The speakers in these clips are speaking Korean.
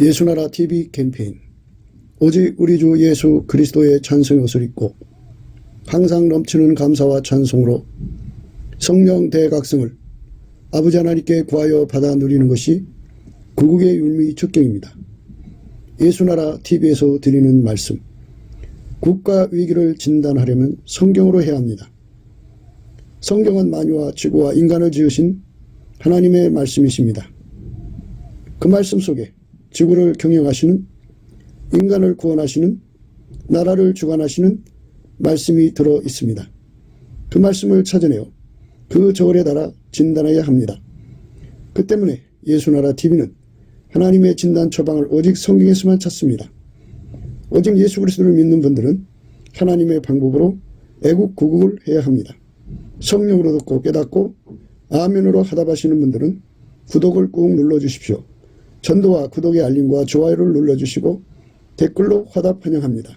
예수나라 TV 캠페인 오직 우리 주 예수 그리스도의 찬송의 옷을 입고 항상 넘치는 감사와 찬송으로 성령 대각성을 아버지 하나님께 구하여 받아 누리는 것이 구국의 율미 축경입니다. 예수나라 TV에서 드리는 말씀, 국가 위기를 진단하려면 성경으로 해야 합니다. 성경은 만유와 지구와 인간을 지으신 하나님의 말씀이십니다. 그 말씀 속에 지구를 경영하시는, 인간을 구원하시는, 나라를 주관하시는 말씀이 들어 있습니다. 그 말씀을 찾아내어 그 저울에 달아 진단해야 합니다. 그 때문에 예수나라 TV는 하나님의 진단 처방을 오직 성경에서만 찾습니다. 오직 예수 그리스도를 믿는 분들은 하나님의 방법으로 애국 구국을 해야 합니다. 성령으로 듣고 깨닫고 아멘으로 화답하시는 분들은 구독을 꾹 눌러주십시오. 전도와 구독의 알림과 좋아요를 눌러주시고 댓글로 화답 환영합니다.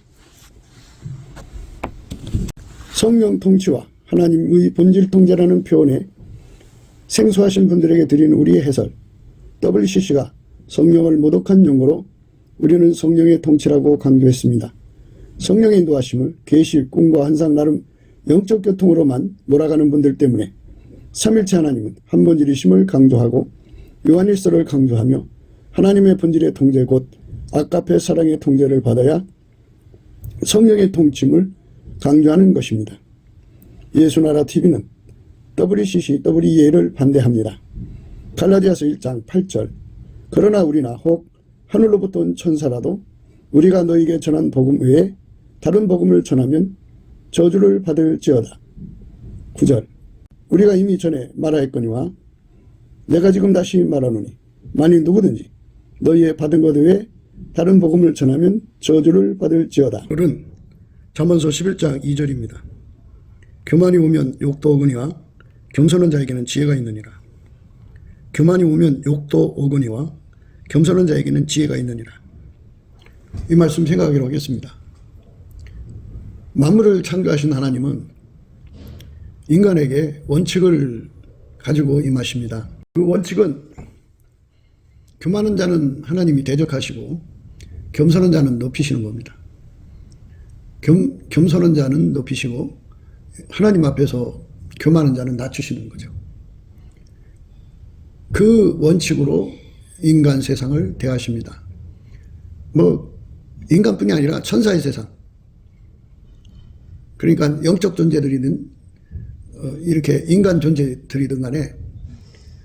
성령 통치와 하나님의 본질 통제라는 표현에 생소하신 분들에게 드리는 우리의 해설, WCC가 성령을 모독한 용어로 우리는 성령의 통치라고 강조했습니다. 성령의 인도하심을 계시, 꿈과 환상 나름 영적 교통으로만 몰아가는 분들 때문에 삼일체 하나님은 한본질이심을 강조하고 요한일서를 강조하며 하나님의 본질의 통제 곧 아가페 사랑의 통제를 받아야 성령의 통침을 강조하는 것입니다. 예수나라 TV는 WCC, WEA를 반대합니다. 갈라디아서 1장 8절 그러나 우리나 혹 하늘로부터 온 천사라도 우리가 너에게 전한 복음 외에 다른 복음을 전하면 저주를 받을지어다. 9절 우리가 이미 전에 말하였거니와 내가 지금 다시 말하노니 만일 누구든지 너희의 받은 것 외에 다른 복음을 전하면 저주를 받을지어다. 오늘은 잠언서 11장 2절입니다. 교만이 오면 욕도 오거니와 겸손한 자에게는 지혜가 있느니라. 교만이 오면 욕도 오거니와 겸손한 자에게는 지혜가 있느니라. 이 말씀 생각하기로 하겠습니다. 만물을 창조하신 하나님은 인간에게 원칙을 가지고 임하십니다. 그 원칙은 교만한 자는 하나님이 대적하시고 겸손한 자는 높이시는 겁니다. 겸손한 자는 높이시고 하나님 앞에서 교만한 자는 낮추시는 거죠. 그 원칙으로 인간 세상을 대하십니다. 인간뿐이 아니라 천사의 세상, 그러니까 영적 존재들이든 이렇게 인간 존재들이든 간에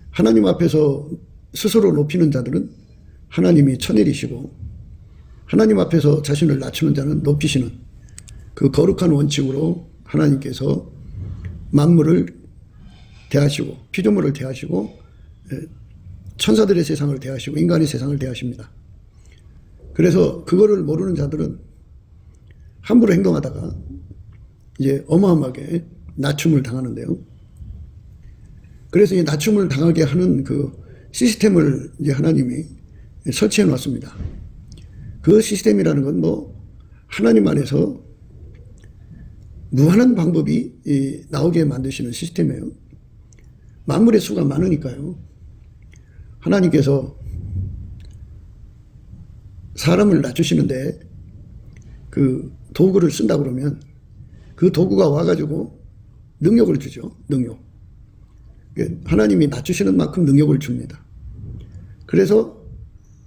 하나님 앞에서 스스로 높이는 자들은 하나님이 쳐내리시고 하나님 앞에서 자신을 낮추는 자는 높이시는 그 거룩한 원칙으로 하나님께서 만물을 대하시고 피조물을 대하시고 천사들의 세상을 대하시고 인간의 세상을 대하십니다. 그래서 그거를 모르는 자들은 함부로 행동하다가 이제 어마어마하게 낮춤을 당하는데요. 그래서 이 낮춤을 당하게 하는 그 시스템을 이제 하나님이 설치해 놨습니다. 그 시스템이라는 건 하나님 안에서 무한한 방법이 나오게 만드시는 시스템이에요. 만물의 수가 많으니까요. 하나님께서 사람을 낮추시는데 그 도구를 쓴다 그러면 그 도구가 와가지고 능력을 주죠. 능력. 하나님이 낮추시는 만큼 능력을 줍니다. 그래서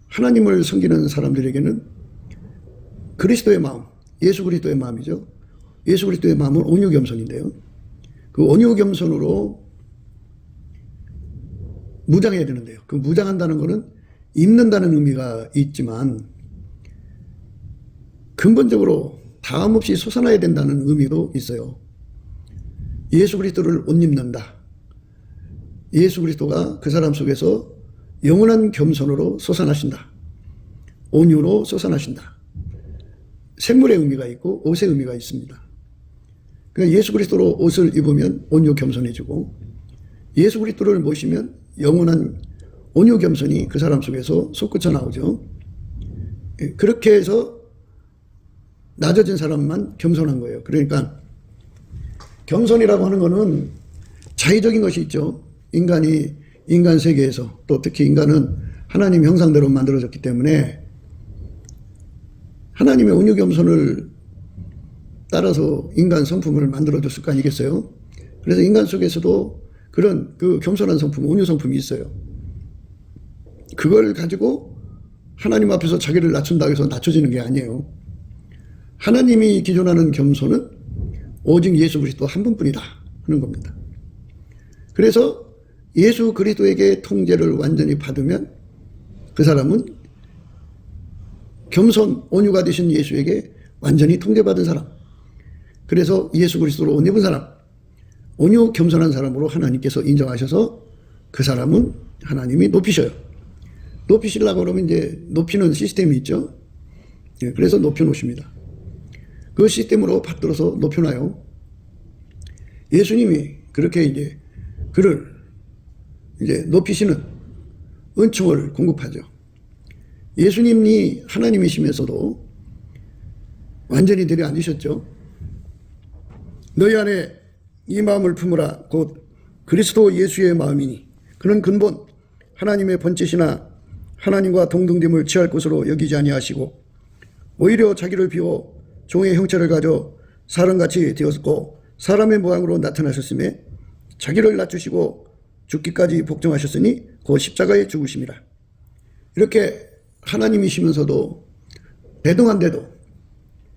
하나님을 섬기는 사람들에게는 그리스도의 마음, 예수 그리스도의 마음이죠. 예수 그리스도의 마음은 온유 겸손인데요. 그 온유 겸손으로 무장해야 되는데요. 그 무장한다는 것은 입는다는 의미가 있지만 근본적으로 다음 없이 솟아나야 된다는 의미도 있어요. 예수 그리스도를 옷 입는다. 예수 그리스도가 그 사람 속에서 영원한 겸손으로 솟아나신다. 온유로 솟아나신다. 생물의 의미가 있고 옷의 의미가 있습니다. 그러니까 예수 그리스도로 옷을 입으면 온유 겸손해지고 예수 그리스도를 모시면 영원한 온유 겸손이 그 사람 속에서 솟구쳐 나오죠. 그렇게 해서 낮아진 사람만 겸손한 거예요. 그러니까 겸손이라고 하는 거는 자의적인 것이 있죠. 인간 세계에서 또 특히 인간은 하나님 형상대로 만들어졌기 때문에 하나님의 온유 겸손을 따라서 인간 성품을 만들어줬을 거 아니겠어요? 그래서 인간 속에서도 그런 그 겸손한 성품, 온유 성품이 있어요. 그걸 가지고 하나님 앞에서 자기를 낮춘다고 해서 낮춰지는 게 아니에요. 하나님이 기존하는 겸손은 오직 예수 그리스도 한 분뿐이다 하는 겁니다. 그래서 예수 그리스도에게 통제를 완전히 받으면 그 사람은 겸손, 온유가 되신 예수에게 완전히 통제받은 사람. 그래서 예수 그리스도로 옷 입은 사람, 온유 겸손한 사람으로 하나님께서 인정하셔서 그 사람은 하나님이 높이셔요. 높이시려고 그러면 이제 높이는 시스템이 있죠. 그래서 높여놓으십니다. 그 시스템으로 받들어서 높여놔요. 예수님이 그렇게 이제 그를 이제 높이시는 은총을 공급하죠. 예수님이 하나님이시면서도 완전히 내려앉으셨죠. 너희 안에 이 마음을 품으라 곧 그리스도 예수의 마음이니 그는 근본 하나님의 번제시나 하나님과 동등됨을 취할 것으로 여기지 아니하시고 오히려 자기를 비워 종의 형체를 가져 사람같이 되었고 사람의 모양으로 나타나셨음에 자기를 낮추시고 죽기까지 복종하셨으니 그 십자가에 죽으심이라. 이렇게 하나님이시면서도 배동한데도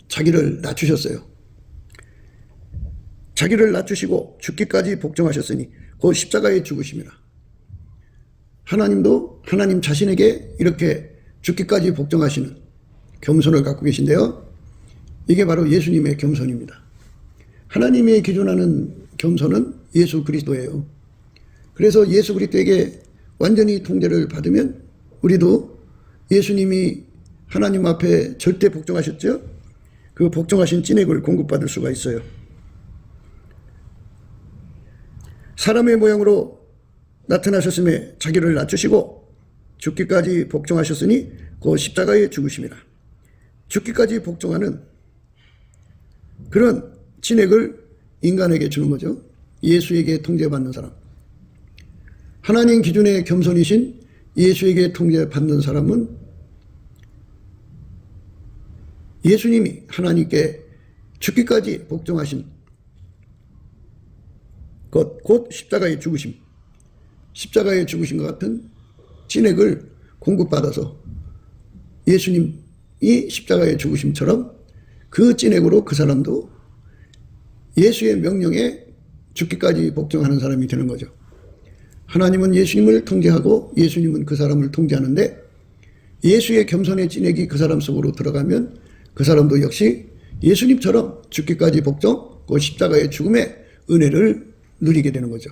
자기를 낮추셨어요. 자기를 낮추시고 죽기까지 복종하셨으니 그 십자가에 죽으심이라. 하나님도 하나님 자신에게 이렇게 죽기까지 복종하시는 겸손을 갖고 계신데요. 이게 바로 예수님의 겸손입니다. 하나님의 기존하는 겸손은 예수 그리스도예요. 그래서 예수 그리스도에게 완전히 통제를 받으면 우리도 예수님이 하나님 앞에 절대 복종하셨죠? 그 복종하신 찐액을 공급받을 수가 있어요. 사람의 모양으로 나타나셨음에 자기를 낮추시고 죽기까지 복종하셨으니 그 십자가에 죽으심이라. 죽기까지 복종하는 그런 찐액을 인간에게 주는 거죠. 예수에게 통제받는 사람. 하나님 기준의 겸손이신 예수에게 통제받는 사람은 예수님이 하나님께 죽기까지 복종하신 것, 곧 십자가의 죽으심, 십자가의 죽으심과 같은 찐액을 공급받아서 예수님이 십자가의 죽으심처럼 그 찐액으로 그 사람도 예수의 명령에 죽기까지 복종하는 사람이 되는 거죠. 하나님은 예수님을 통제하고 예수님은 그 사람을 통제하는데 예수의 겸손의 찐액이 그 사람 속으로 들어가면 그 사람도 역시 예수님처럼 죽기까지 복종, 그 십자가의 죽음의 은혜를 누리게 되는 거죠.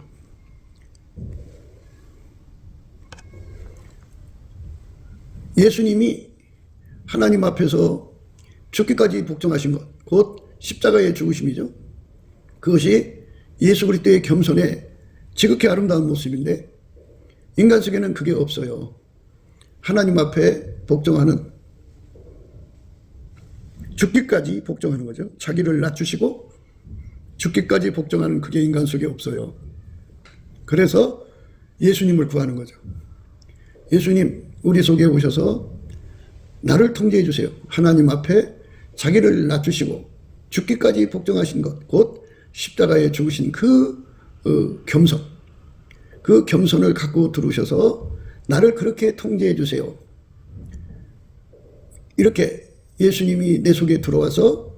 예수님이 하나님 앞에서 죽기까지 복종하신 것, 곧 십자가의 죽으심이죠. 그것이 예수 그리스도의 겸손의 지극히 아름다운 모습인데 인간 속에는 그게 없어요. 하나님 앞에 복종하는, 죽기까지 복종하는 거죠. 자기를 낮추시고 죽기까지 복종하는 그게 인간 속에 없어요. 그래서 예수님을 구하는 거죠. 예수님, 우리 속에 오셔서 나를 통제해 주세요. 하나님 앞에 자기를 낮추시고 죽기까지 복종하신 것, 곧 십자가에 죽으신 그 겸손, 그 겸손을 갖고 들어오셔서 나를 그렇게 통제해 주세요. 이렇게 예수님이 내 속에 들어와서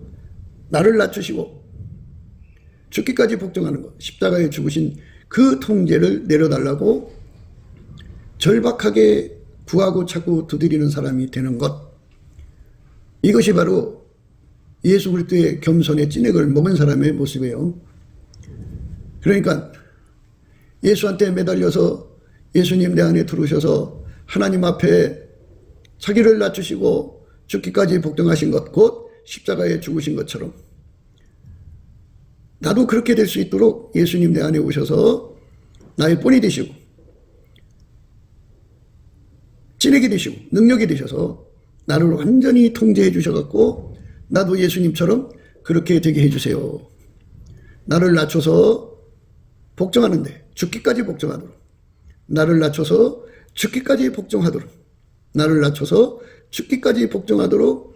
나를 낮추시고 죽기까지 복종하는 것, 십자가에 죽으신 그 통제를 내려달라고 절박하게 구하고 찾고 두드리는 사람이 되는 것, 이것이 바로 예수 그리스도의 겸손의 찐액을 먹은 사람의 모습이에요. 그러니까 예수한테 매달려서 예수님 내 안에 들어오셔서 하나님 앞에 자기를 낮추시고 죽기까지 복종하신 것, 곧 십자가에 죽으신 것처럼 나도 그렇게 될 수 있도록 예수님 내 안에 오셔서 나의 본이 되시고 찐액이 되시고 능력이 되셔서 나를 완전히 통제해 주셔갖고 나도 예수님처럼 그렇게 되게 해주세요. 나를 낮춰서 복종하는데 죽기까지 복종하도록, 나를 낮춰서 죽기까지 복종하도록, 나를 낮춰서 죽기까지 복종하도록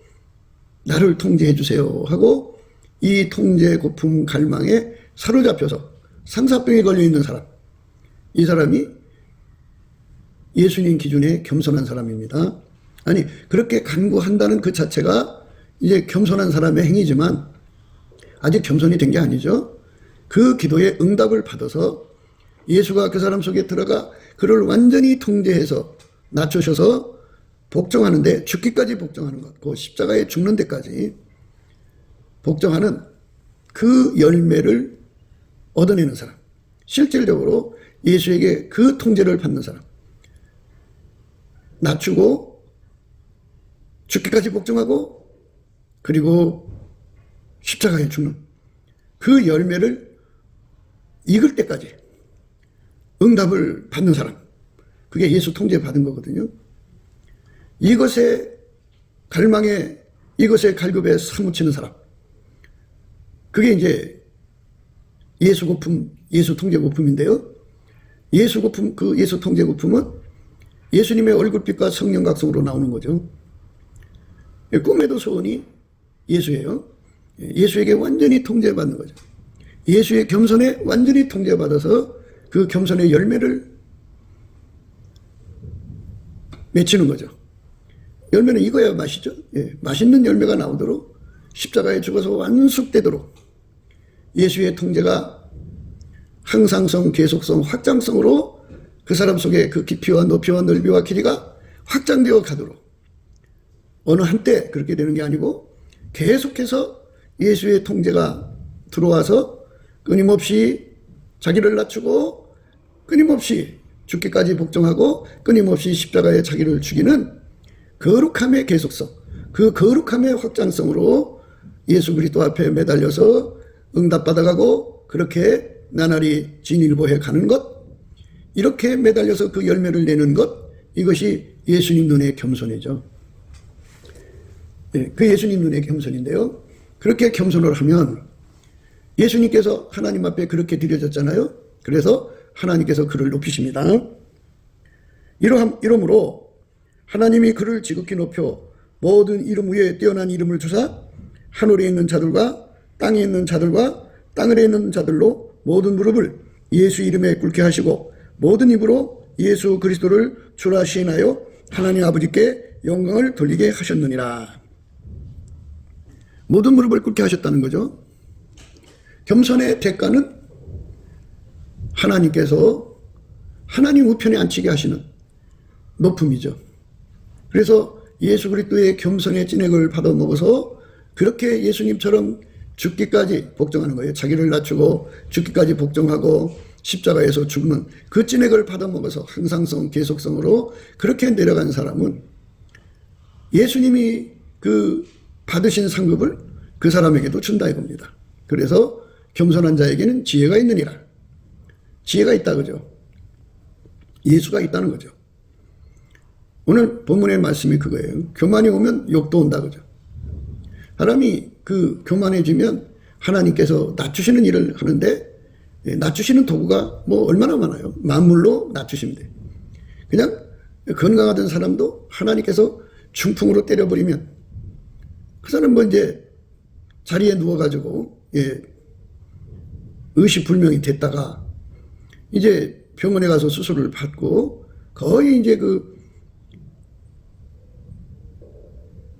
나를 통제해 주세요 하고 이 통제 고품 갈망에 사로잡혀서 상사병에 걸려있는 사람, 이 사람이 예수님 기준에 겸손한 사람입니다. 아니 그렇게 간구한다는 그 자체가 이제 겸손한 사람의 행위지만 아직 겸손이 된 게 아니죠. 그 기도에 응답을 받아서 예수가 그 사람 속에 들어가 그를 완전히 통제해서 낮추셔서 복종하는데 죽기까지 복종하는 것, 그 십자가에 죽는 데까지 복종하는 그 열매를 얻어내는 사람, 실질적으로 예수에게 그 통제를 받는 사람, 낮추고 죽기까지 복종하고 그리고 십자가에 죽는 그 열매를 익을 때까지 응답을 받는 사람, 그게 예수 통제 받은 거거든요. 이것에 갈망에, 이것의 갈급에 사무치는 사람, 그게 이제 예수 고품, 예수 통제 고품인데요. 예수 고품, 그 예수 통제 고품은 예수님의 얼굴빛과 성령 각성으로 나오는 거죠. 꿈에도 소원이 예수예요. 예수에게 완전히 통제받는 거죠. 예수의 겸손에 완전히 통제받아서 그 겸손의 열매를 맺히는 거죠. 열매는 익어야 맛이죠. 예, 맛있는 열매가 나오도록 십자가에 죽어서 완숙되도록 예수의 통제가 항상성, 계속성, 확장성으로 그 사람 속에 그 깊이와 높이와 넓이와 길이가 확장되어 가도록 어느 한때 그렇게 되는 게 아니고 계속해서 예수의 통제가 들어와서 끊임없이 자기를 낮추고 끊임없이 죽기까지 복종하고 끊임없이 십자가에 자기를 죽이는 거룩함의 계속성, 그 거룩함의 확장성으로 예수 그리스도 앞에 매달려서 응답받아가고 그렇게 나날이 진일보해 가는 것, 이렇게 매달려서 그 열매를 내는 것, 이것이 예수님 눈의 겸손이죠. 그 예수님 눈의 겸손인데요. 그렇게 겸손을 하면 예수님께서 하나님 앞에 그렇게 드려졌잖아요. 그래서 하나님께서 그를 높이십니다. 이러므로 하나님이 그를 지극히 높여 모든 이름 위에 뛰어난 이름을 주사 하늘에 있는 자들과 땅에 있는 자들과 땅 아래에 있는 자들로 모든 무릎을 예수 이름에 꿇게 하시고 모든 입으로 예수 그리스도를 주라 시인하여 하나님 아버지께 영광을 돌리게 하셨느니라. 모든 무릎을 꿇게 하셨다는 거죠. 겸손의 대가는 하나님께서 하나님 우편에 앉히게 하시는 높음이죠. 그래서 예수 그리스도의 겸손의 찐액을 받아 먹어서 그렇게 예수님처럼 죽기까지 복종하는 거예요. 자기를 낮추고 죽기까지 복종하고 십자가에서 죽는 그 찐액을 받아 먹어서 항상성, 계속성으로 그렇게 내려간 사람은 예수님이 그 받으신 상급을 그 사람에게도 준다 이겁니다. 그래서 겸손한 자에게는 지혜가 있느니라. 지혜가 있다 그죠. 예수가 있다는 거죠. 오늘 본문의 말씀이 그거예요. 교만이 오면 욕도 온다 그죠. 사람이 그 교만해지면 하나님께서 낮추시는 일을 하는데 낮추시는 도구가 뭐 얼마나 많아요. 만물로 낮추시면 돼. 그냥 건강하던 사람도 하나님께서 중풍으로 때려버리면 그 사람 뭐 이제 자리에 누워가지고 의식불명이 됐다가 이제 병원에 가서 수술을 받고 거의 이제 그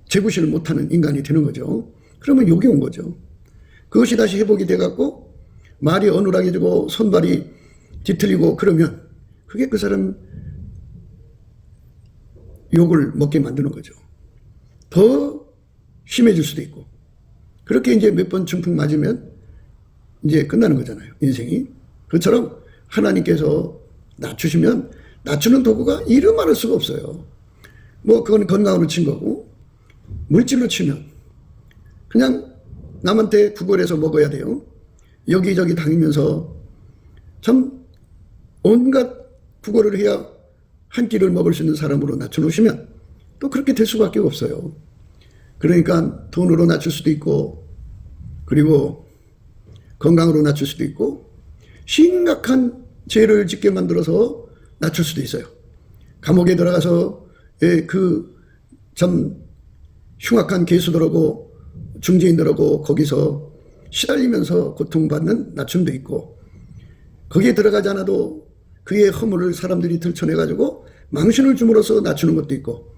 재구실을 못하는 인간이 되는 거죠. 그러면 욕이 온 거죠. 그것이 다시 회복이 돼갖고 말이 어눌하게지고 손발이 뒤틀리고 그러면 그게 그 사람 욕을 먹게 만드는 거죠. 더 심해질 수도 있고 그렇게 이제 몇 번 중풍 맞으면 이제 끝나는 거잖아요. 인생이. 그것처럼 하나님께서 낮추시면 낮추는 도구가 이루 말할 수가 없어요. 뭐 그건 건강으로 친 거고 물질로 치면 그냥 남한테 구걸해서 먹어야 돼요. 여기저기 다니면서 참 온갖 구걸을 해야 한 끼를 먹을 수 있는 사람으로 낮춰놓으시면 또 그렇게 될 수밖에 없어요. 그러니까 돈으로 낮출 수도 있고 그리고 건강으로 낮출 수도 있고 심각한 죄를 짓게 만들어서 낮출 수도 있어요. 감옥에 들어가서 그 참 흉악한 개수들하고 중재인들하고 거기서 시달리면서 고통받는 낮춤도 있고, 거기에 들어가지 않아도 그의 허물을 사람들이 들춰내가지고 망신을 줌으로써 낮추는 것도 있고,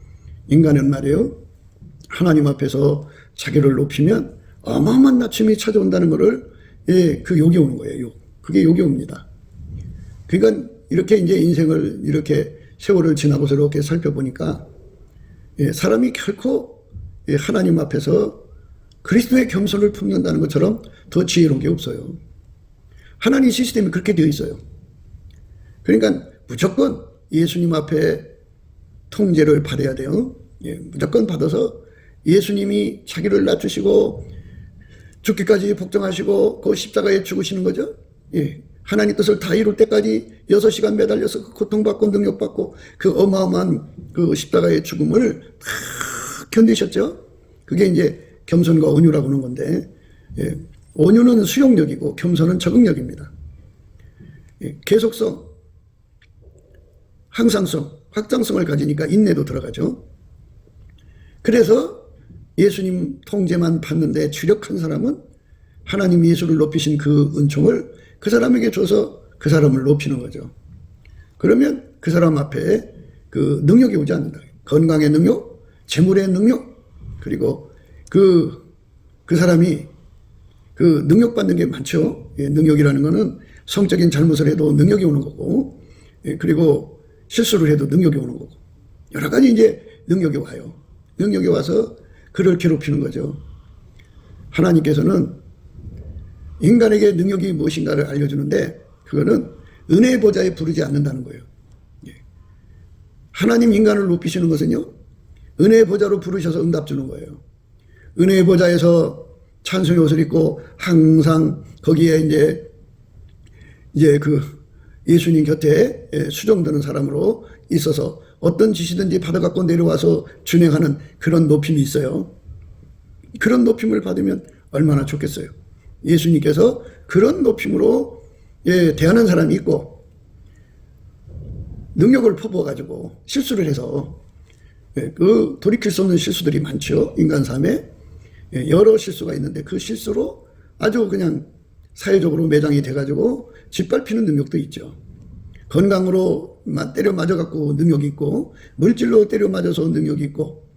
인간은 말이에요, 하나님 앞에서 자기를 높이면 어마어마한 낮춤이 찾아온다는 것을, 그 욕이 오는 거예요. 욕. 그게 욕이 옵니다. 그러니까 이렇게 이제 인생을 이렇게 세월을 지나고서 이렇게 살펴보니까, 사람이 결코 하나님 앞에서 그리스도의 겸손을 품는다는 것처럼 더 지혜로운 게 없어요. 하나님 시스템이 그렇게 되어 있어요. 그러니까 무조건 예수님 앞에 통제를 받아야 돼요. 무조건 받아서 예수님이 자기를 낮추시고 죽기까지 복종하시고 그 십자가에 죽으시는 거죠. 하나님 뜻을 다 이룰 때까지 6시간 매달려서 고통받고 능력받고 그 어마어마한 그 십자가의 죽음을 다 견디셨죠. 그게 이제 겸손과 온유라고 하는 건데, 온유는 수용력이고 겸손은 적응력입니다. 계속성, 항상성, 확장성을 가지니까 인내도 들어가죠. 그래서 예수님 통제만 받는데 주력한 사람은 하나님 예수를 높이신 그 은총을 그 사람에게 줘서 그 사람을 높이는 거죠. 그러면 그 사람 앞에 그 능력이 오지 않는다. 건강의 능력, 재물의 능력, 그리고 그 사람이 그 능력받는 게 많죠. 능력이라는 거는 성적인 잘못을 해도 능력이 오는 거고, 그리고 실수를 해도 능력이 오는 거고, 여러 가지 이제 능력이 와요. 능력이 와서 그를 괴롭히는 거죠. 하나님께서는 인간에게 능력이 무엇인가를 알려주는데, 그거는 은혜의 보좌에 부르지 않는다는 거예요. 하나님 인간을 높이시는 것은요, 은혜의 보좌로 부르셔서 응답 주는 거예요. 은혜의 보좌에서 찬송의 옷을 입고 항상 거기에 이제 그 예수님 곁에 수종드는 사람으로 있어서 어떤 지시든지 받아갖고 내려와서 준행하는 그런 높임이 있어요. 그런 높임을 받으면 얼마나 좋겠어요. 예수님께서 그런 높임으로 대하는 사람이 있고, 능력을 퍼부어가지고 실수를 해서 그 돌이킬 수 없는 실수들이 많죠. 인간 삶에 여러 실수가 있는데 그 실수로 아주 그냥 사회적으로 매장이 돼가지고 짓밟히는 능력도 있죠. 건강으로 때려 맞아갖고 능력이 있고, 물질로 때려 맞아서 능력이 있고,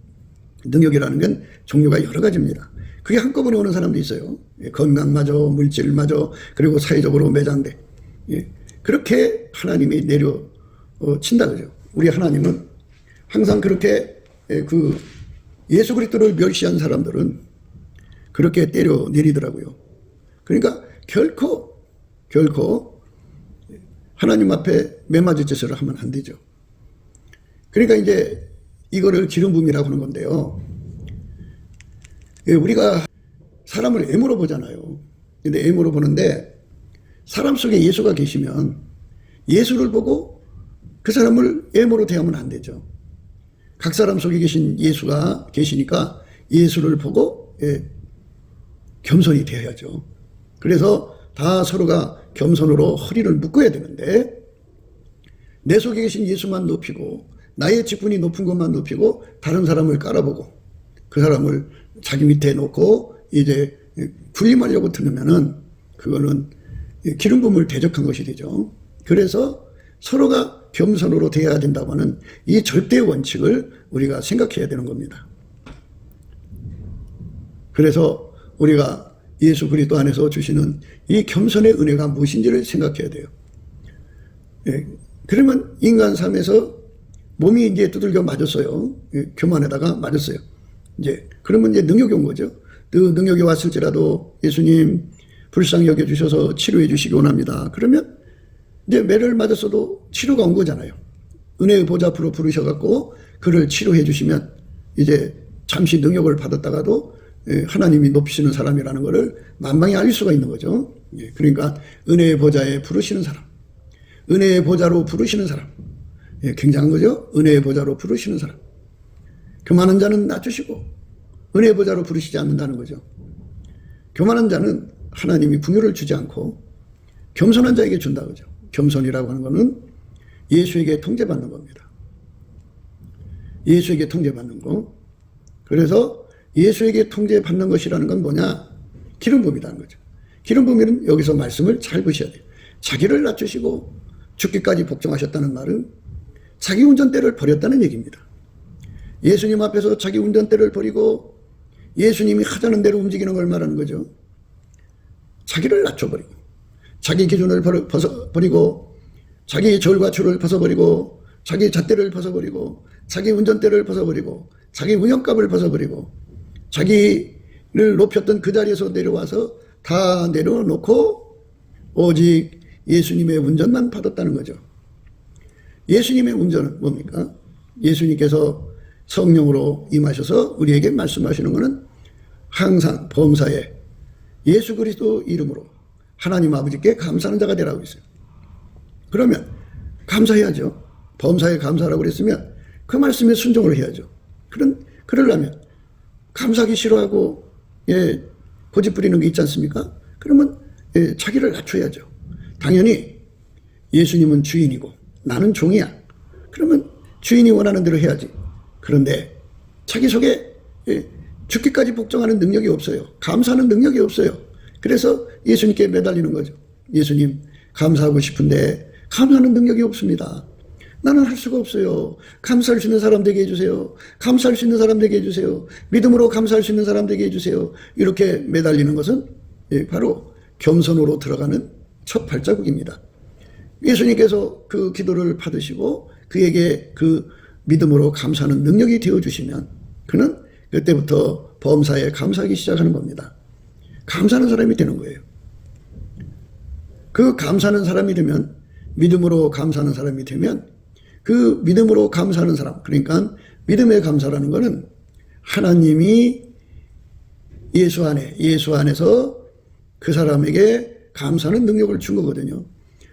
능력이라는 건 종류가 여러 가지입니다. 그게 한꺼번에 오는 사람도 있어요. 건강마저, 물질마저, 그리고 사회적으로 매장돼. 그렇게 하나님이 내려친다 그죠. 우리 하나님은 항상 그렇게 그 예수 그리스도를 멸시한 사람들은 그렇게 때려 내리더라고요. 그러니까 결코 하나님 앞에 매맞을 짓을 하면 안 되죠. 그러니까 이제 이거를 기름 부음이라고 하는 건데요. 우리가 사람을 애물어 보잖아요. 근데 애물어 보는데 사람 속에 예수가 계시면 예수를 보고 그 사람을 애물어 대하면 안 되죠. 각 사람 속에 계신 예수가 계시니까 예수를 보고 겸손히 대해야죠. 그래서 다 서로가 겸손으로 허리를 묶어야 되는데, 내 속에 계신 예수만 높이고 나의 직분이 높은 것만 높이고 다른 사람을 깔아보고 그 사람을 자기 밑에 놓고 이제 군림하려고 들으면은 그거는 기름 부음을 대적한 것이 되죠. 그래서 서로가 겸손으로 대해야 된다고 하는 이 절대 원칙을 우리가 생각해야 되는 겁니다. 그래서 우리가 예수 그리스도 안에서 주시는 이 겸손의 은혜가 무엇인지를 생각해야 돼요. 그러면 인간 삶에서 몸이 이제 두들겨 맞았어요. 교만에다가 맞았어요. 그러면 이제 능력이 온 거죠. 그 능력이 왔을지라도 예수님 불쌍히 여겨주셔서 치료해 주시기 원합니다. 그러면 이제 매를 맞았어도 치료가 온 거잖아요. 은혜의 보좌 앞으로 부르셔갖고 그를 치료해 주시면 이제 잠시 능력을 받았다가도 하나님이 높이시는 사람이라는 것을 만방에 알릴 수가 있는 거죠. 그러니까 은혜의 보좌에 부르시는 사람, 은혜의 보좌로 부르시는 사람, 굉장한 거죠. 은혜의 보좌로 부르시는 사람. 교만한 자는 낮추시고 은혜의 보좌로 부르시지 않는다는 거죠. 교만한 자는 하나님이 긍휼을 주지 않고 겸손한 자에게 준다 그죠. 겸손이라고 하는 것은 예수에게 통제받는 겁니다. 예수에게 통제받는 거. 그래서 예수에게 통제받는 것이라는 건 뭐냐? 기름 부음이라는 거죠. 기름 부음은 여기서 말씀을 잘 보셔야 돼요. 자기를 낮추시고 죽기까지 복종하셨다는 말은 자기 운전대를 버렸다는 얘기입니다. 예수님 앞에서 자기 운전대를 버리고 예수님이 하자는 대로 움직이는 걸 말하는 거죠. 자기를 낮춰버리고 자기 기준을 버리고 자기 절과 추를 벗어버리고 자기 잣대를 벗어버리고 자기 운전대를 벗어버리고 자기 운영값을 벗어버리고 자기를 높였던 그 자리에서 내려와서 다 내려놓고 오직 예수님의 운전만 받았다는 거죠. 예수님의 운전은 뭡니까? 예수님께서 성령으로 임하셔서 우리에게 말씀하시는 것은 항상 범사에 예수 그리스도 이름으로 하나님 아버지께 감사하는 자가 되라고 했어요. 그러면 감사해야죠. 범사에 감사라고 그랬으면 그 말씀에 순종을 해야죠. 그러려면 감사하기 싫어하고 고집 부리는 게 있지 않습니까? 그러면 자기를 낮춰야죠. 당연히 예수님은 주인이고 나는 종이야. 그러면 주인이 원하는 대로 해야지. 그런데 자기 속에 죽기까지 복종하는 능력이 없어요. 감사하는 능력이 없어요. 그래서 예수님께 매달리는 거죠. 예수님 감사하고 싶은데 감사하는 능력이 없습니다. 나는 할 수가 없어요. 감사할 수 있는 사람 되게 해주세요. 감사할 수 있는 사람 되게 해주세요. 믿음으로 감사할 수 있는 사람 되게 해주세요. 이렇게 매달리는 것은 바로 겸손으로 들어가는 첫 발자국입니다. 예수님께서 그 기도를 받으시고 그에게 그 믿음으로 감사하는 능력이 되어주시면 그는 그때부터 범사에 감사하기 시작하는 겁니다. 감사하는 사람이 되는 거예요. 그 감사하는 사람이 되면 믿음으로 감사하는 사람이 되면 그 믿음으로 감사하는 사람, 그러니까 믿음의 감사라는 것은 하나님이 예수 안에서 그 사람에게 감사하는 능력을 준 거거든요.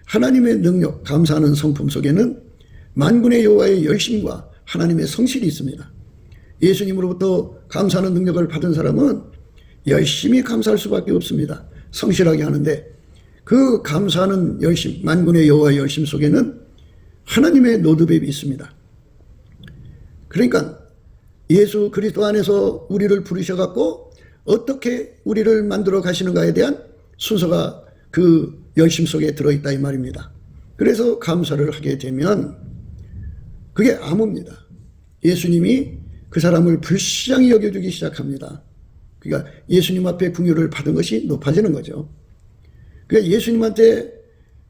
하나님의 능력, 감사하는 성품 속에는 만군의 여호와의 열심과 하나님의 성실이 있습니다. 예수님으로부터 감사하는 능력을 받은 사람은 열심히 감사할 수밖에 없습니다. 성실하게 하는데 그 감사하는 열심, 만군의 여호와의 열심 속에는 하나님의 노드백이 있습니다. 그러니까 예수 그리스도 안에서 우리를 부르셔갖고 어떻게 우리를 만들어 가시는가에 대한 순서가 그 열심 속에 들어있다 이 말입니다. 그래서 감사를 하게 되면 그게 암호입니다. 예수님이 그 사람을 불쌍히 여겨주기 시작합니다. 그러니까 예수님 앞에 긍휼을 받은 것이 높아지는 거죠. 그러니까 예수님한테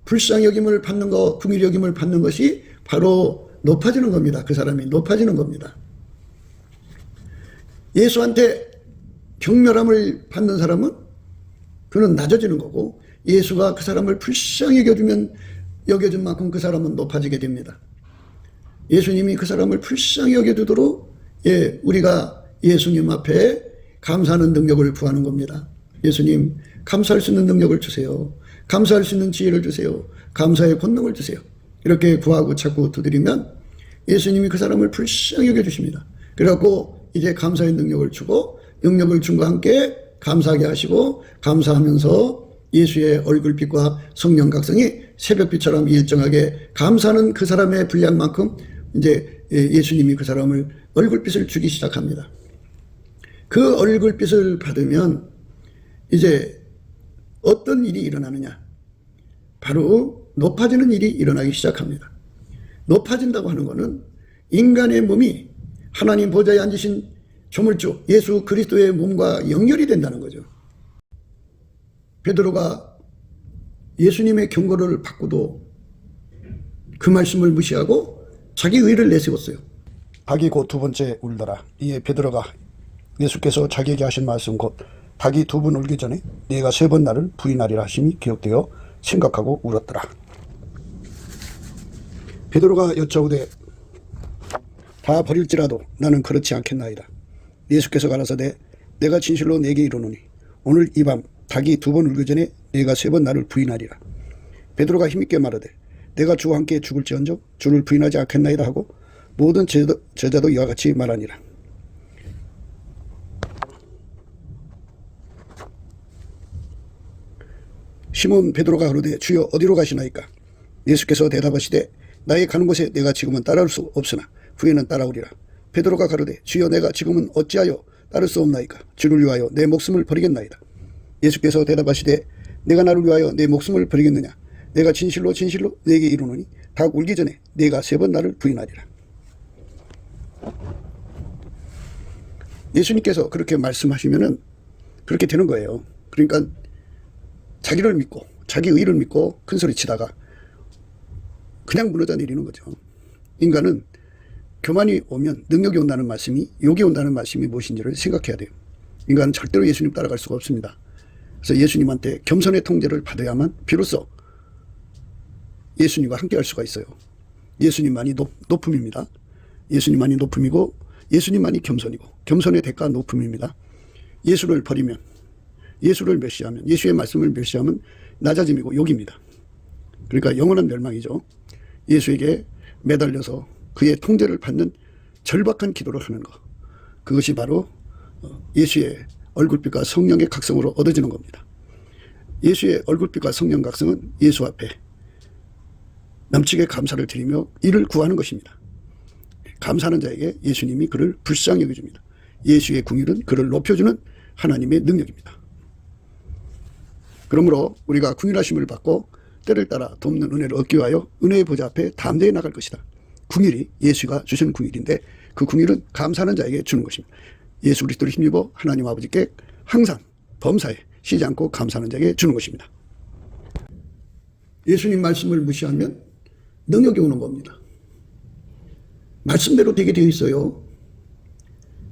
불쌍히 여김을 받는 것, 긍휼히 여김을 받는 것이 바로 높아지는 겁니다. 그 사람이 높아지는 겁니다. 예수한테 경멸함을 받는 사람은 그는 낮아지는 거고 예수가 그 사람을 불쌍히 여겨준 만큼 그 사람은 높아지게 됩니다. 예수님이 그 사람을 불쌍히 여겨주도록 우리가 예수님 앞에 감사하는 능력을 구하는 겁니다. 예수님 감사할 수 있는 능력을 주세요. 감사할 수 있는 지혜를 주세요. 감사의 권능을 주세요. 이렇게 구하고 자꾸 두드리면 예수님이 그 사람을 불쌍히 여겨주십니다. 그래갖고 이제 감사의 능력을 주고 능력을 준과 함께 감사하게 하시고 감사하면서 예수의 얼굴빛과 성령 각성이 새벽빛처럼 일정하게 감사하는 그 사람의 분량만큼 이제 예수님이 그 사람을 얼굴빛을 주기 시작합니다. 그 얼굴빛을 받으면 이제 어떤 일이 일어나느냐? 바로 높아지는 일이 일어나기 시작합니다. 높아진다고 하는 것은 인간의 몸이 하나님 보좌에 앉으신 조물주 예수 그리스도의 몸과 연결이 된다는 거죠. 베드로가 예수님의 경고를 받고도 그 말씀을 무시하고 자기 의를 내세웠어요. 닭이 곧 두 번째 울더라. 이에 베드로가 예수께서 자기에게 하신 말씀 곧 닭이 두 번 울기 전에 네가 세 번 나를 부인하리라 하심이 기억되어 생각하고 울었더라. 베드로가 여짜오되 다 버릴지라도 나는 그렇지 않겠나이다. 예수께서 가라사대 내가 진실로 네게 이르노니 오늘 이 밤 닭이 두 번 울기 전에 네가 세 번 나를 부인하리라. 베드로가 힘있게 말하되 내가 주와 함께 죽을지언정 주를 부인하지 않겠나이다 하고 모든 제자도 이와 같이 말하니라. 시몬 베드로가 가로되 주여 어디로 가시나이까? 예수께서 대답하시되 나의 가는 곳에 내가 지금은 따라올 수 없으나 후에는 따라오리라. 베드로가 가로되 주여 내가 지금은 어찌하여 따를 수 없나이까? 주를 위하여 내 목숨을 버리겠나이다. 예수께서 대답하시되 내가 나를 위하여 내 목숨을 버리겠느냐? 내가 진실로 진실로 네게 이르노니 닭 울기 전에 네가 3번 나를 부인하리라. 예수님께서 그렇게 말씀하시면은 그렇게 되는 거예요. 그러니까 자기를 믿고 자기 의를 믿고 큰소리 치다가 그냥 무너져 내리는 거죠. 인간은 교만이 오면 능력이 온다는 말씀이, 욕이 온다는 말씀이 무엇인지를 생각해야 돼요. 인간은 절대로 예수님 따라갈 수가 없습니다. 그래서 예수님한테 겸손의 통제를 받아야만 비로소 예수님과 함께 할 수가 있어요. 예수님만이 높음입니다. 예수님만이 높음이고 예수님만이 겸손이고 겸손의 대가 높음입니다. 예수를 버리면, 예수를 멸시하면, 예수의 말씀을 멸시하면 낮아짐이고 욕입니다. 그러니까 영원한 멸망이죠. 예수에게 매달려서 그의 통제를 받는 절박한 기도를 하는 것, 그것이 바로 예수의 얼굴빛과 성령의 각성으로 얻어지는 겁니다. 예수의 얼굴빛과 성령 각성은 예수 앞에 넘치게 감사를 드리며 이를 구하는 것입니다. 감사하는 자에게 예수님이 그를 불쌍히 여겨줍니다. 예수의 궁율은 그를 높여주는 하나님의 능력입니다. 그러므로 우리가 궁율하심을 받고 때를 따라 돕는 은혜를 얻기 위하여 은혜의 보좌 앞에 담대히 나갈 것이다. 궁율이 예수가 주신 궁율인데 그 궁율은 감사하는 자에게 주는 것입니다. 예수 그리스도를 힘입어 하나님 아버지께 항상 범사에 쉬지 않고 감사하는 자에게 주는 것입니다. 예수님 말씀을 무시하면 능력이 오는 겁니다. 말씀대로 되게 되어 있어요.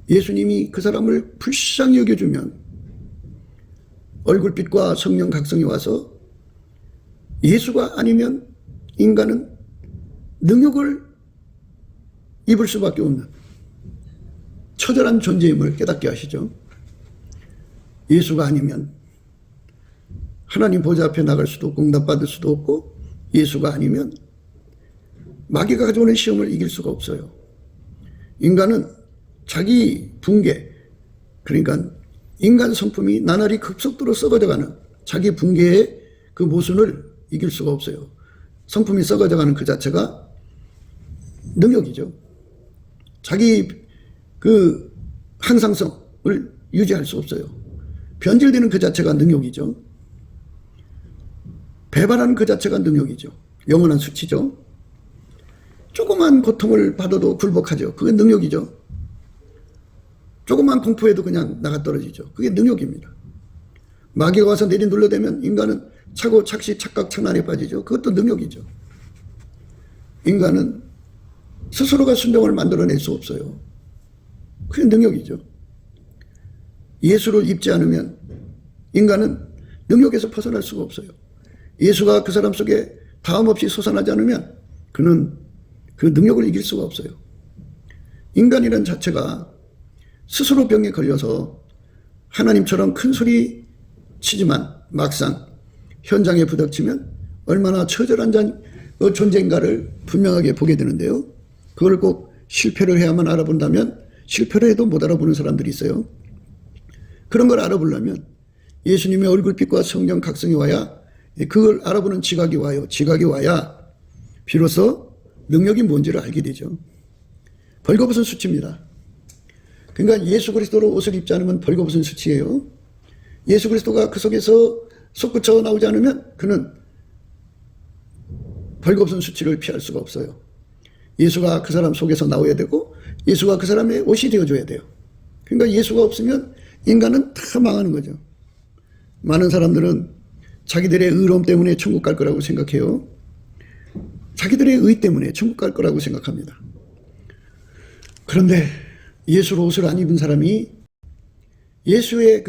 예수님이 그 사람을 불쌍히 여겨주면 얼굴빛과 성령 각성이 와서 예수가 아니면 인간은 능력을 입을 수밖에 없는 처절한 존재임을 깨닫게 하시죠. 예수가 아니면 하나님 보좌 앞에 나갈 수도 없고 응답받을 수도 없고 예수가 아니면 마귀가 가져오는 시험을 이길 수가 없어요. 인간은 자기 붕괴, 그러니까 인간 성품이 나날이 급속도로 썩어져가는 자기 붕괴의 그 모순을 이길 수가 없어요. 성품이 썩어져가는 그 자체가 능력이죠. 자기 그 항상성을 유지할 수 없어요. 변질되는 그 자체가 능력이죠. 배반하는 그 자체가 능력이죠. 영원한 수치죠. 조그만 고통을 받아도 굴복하죠. 그게 능력이죠. 조그만 공포에도 그냥 나가 떨어지죠. 그게 능력입니다. 마귀가 와서 내리눌러대면 인간은 차고 착시 착각 착란에 빠지죠. 그것도 능력이죠. 인간은 스스로가 순종을 만들어낼 수 없어요. 그게 능력이죠. 예수를 입지 않으면 인간은 능력에서 벗어날 수가 없어요. 예수가 그 사람 속에 다음 없이 솟아나지 않으면 그는 그 능력을 이길 수가 없어요. 인간이라는 자체가 스스로 병에 걸려서 하나님처럼 큰 소리 치지만 막상 현장에 부닥치면 얼마나 처절한 존재인가를 분명하게 보게 되는데요. 그걸 꼭 실패를 해야만 알아본다면 실패를 해도 못 알아보는 사람들이 있어요. 그런 걸 알아보려면 예수님의 얼굴빛과 성령 각성이 와야, 그걸 알아보는 지각이 와야 비로소 능력이 뭔지를 알게 되죠. 벌거벗은 수치입니다. 그러니까 예수 그리스도로 옷을 입지 않으면 벌거벗은 수치예요. 예수 그리스도가 그 속에서 솟구쳐 나오지 않으면 그는 벌거벗은 수치를 피할 수가 없어요. 예수가 그 사람 속에서 나와야 되고 예수가 그 사람의 옷이 되어줘야 돼요. 그러니까 예수가 없으면 인간은 다 망하는 거죠. 많은 사람들은 자기들의 의로움 때문에 천국 갈 거라고 생각해요. 자기들의 의 때문에 천국 갈 거라고 생각합니다. 그런데 예수로 옷을 안 입은 사람이 예수가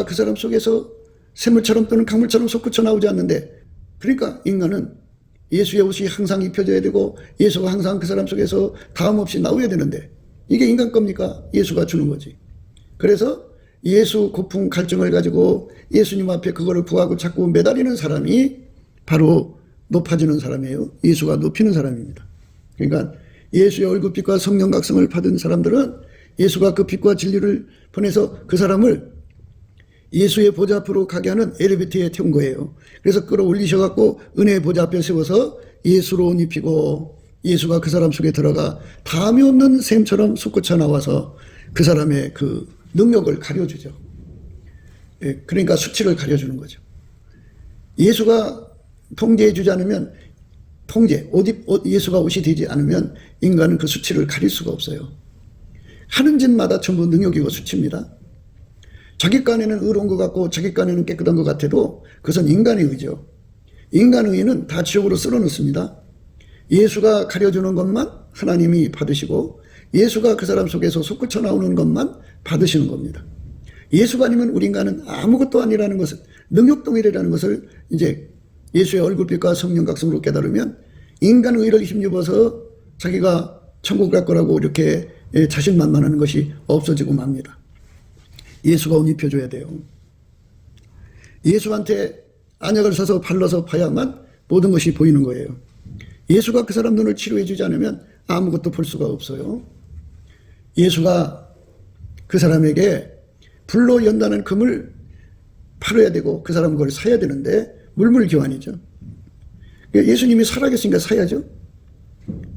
그 사람 속에서 샘물처럼 또는 강물처럼 솟구쳐 나오지 않는데, 그러니까 인간은 예수의 옷이 항상 입혀져야 되고 예수가 항상 그 사람 속에서 다음 없이 나오야 되는데 이게 인간 겁니까? 예수가 주는 거지. 그래서 예수 고풍 갈증을 가지고 예수님 앞에 그거를 구하고 자꾸 매달리는 사람이 바로 높아지는 사람이에요. 예수가 높이는 사람입니다. 그러니까 예수의 얼굴빛과 성령 각성을 받은 사람들은 예수가 그 빛과 진리를 보내서 그 사람을 예수의 보좌 앞으로 가게 하는 엘리베이터에 태운 거예요. 그래서 끌어올리셔갖고 은혜의 보좌 앞에 세워서 예수로 옷 입히고 예수가 그 사람 속에 들어가 다음이 없는 샘처럼 솟구쳐 나와서 그 사람의 그 능력을 가려주죠. 예, 그러니까 수치를 가려주는 거죠. 예수가 통제해 주지 않으면 예수가 옷이 되지 않으면 인간은 그 수치를 가릴 수가 없어요. 하는 짓마다 전부 능력이고 수치입니다. 자기 간에는 의로운 것 같고 자기 간에는 깨끗한 것 같아도 그것은 인간의 의죠. 인간의 의는 다 지옥으로 쓸어넣습니다. 예수가 가려주는 것만 하나님이 받으시고 예수가 그 사람 속에서 솟구쳐 나오는 것만 받으시는 겁니다. 예수가 아니면 우리 인간은 아무것도 아니라는 것을, 능력동일이라는 것을 이제 예수의 얼굴빛과 성령 각성으로 깨달으면 인간의 의를 힘입어서 자기가 천국 갈 거라고 이렇게 자신만만하는 것이 없어지고 맙니다. 예수가 옷 입혀줘야 돼요. 예수한테 안약을 사서 발라서 봐야만 모든 것이 보이는 거예요. 예수가 그 사람 눈을 치료해 주지 않으면 아무것도 볼 수가 없어요. 예수가 그 사람에게 불로 연다는 금을 팔아야 되고 그 사람은 그걸 사야 되는데 물물교환이죠. 예수님이 살아계시니까 사야죠.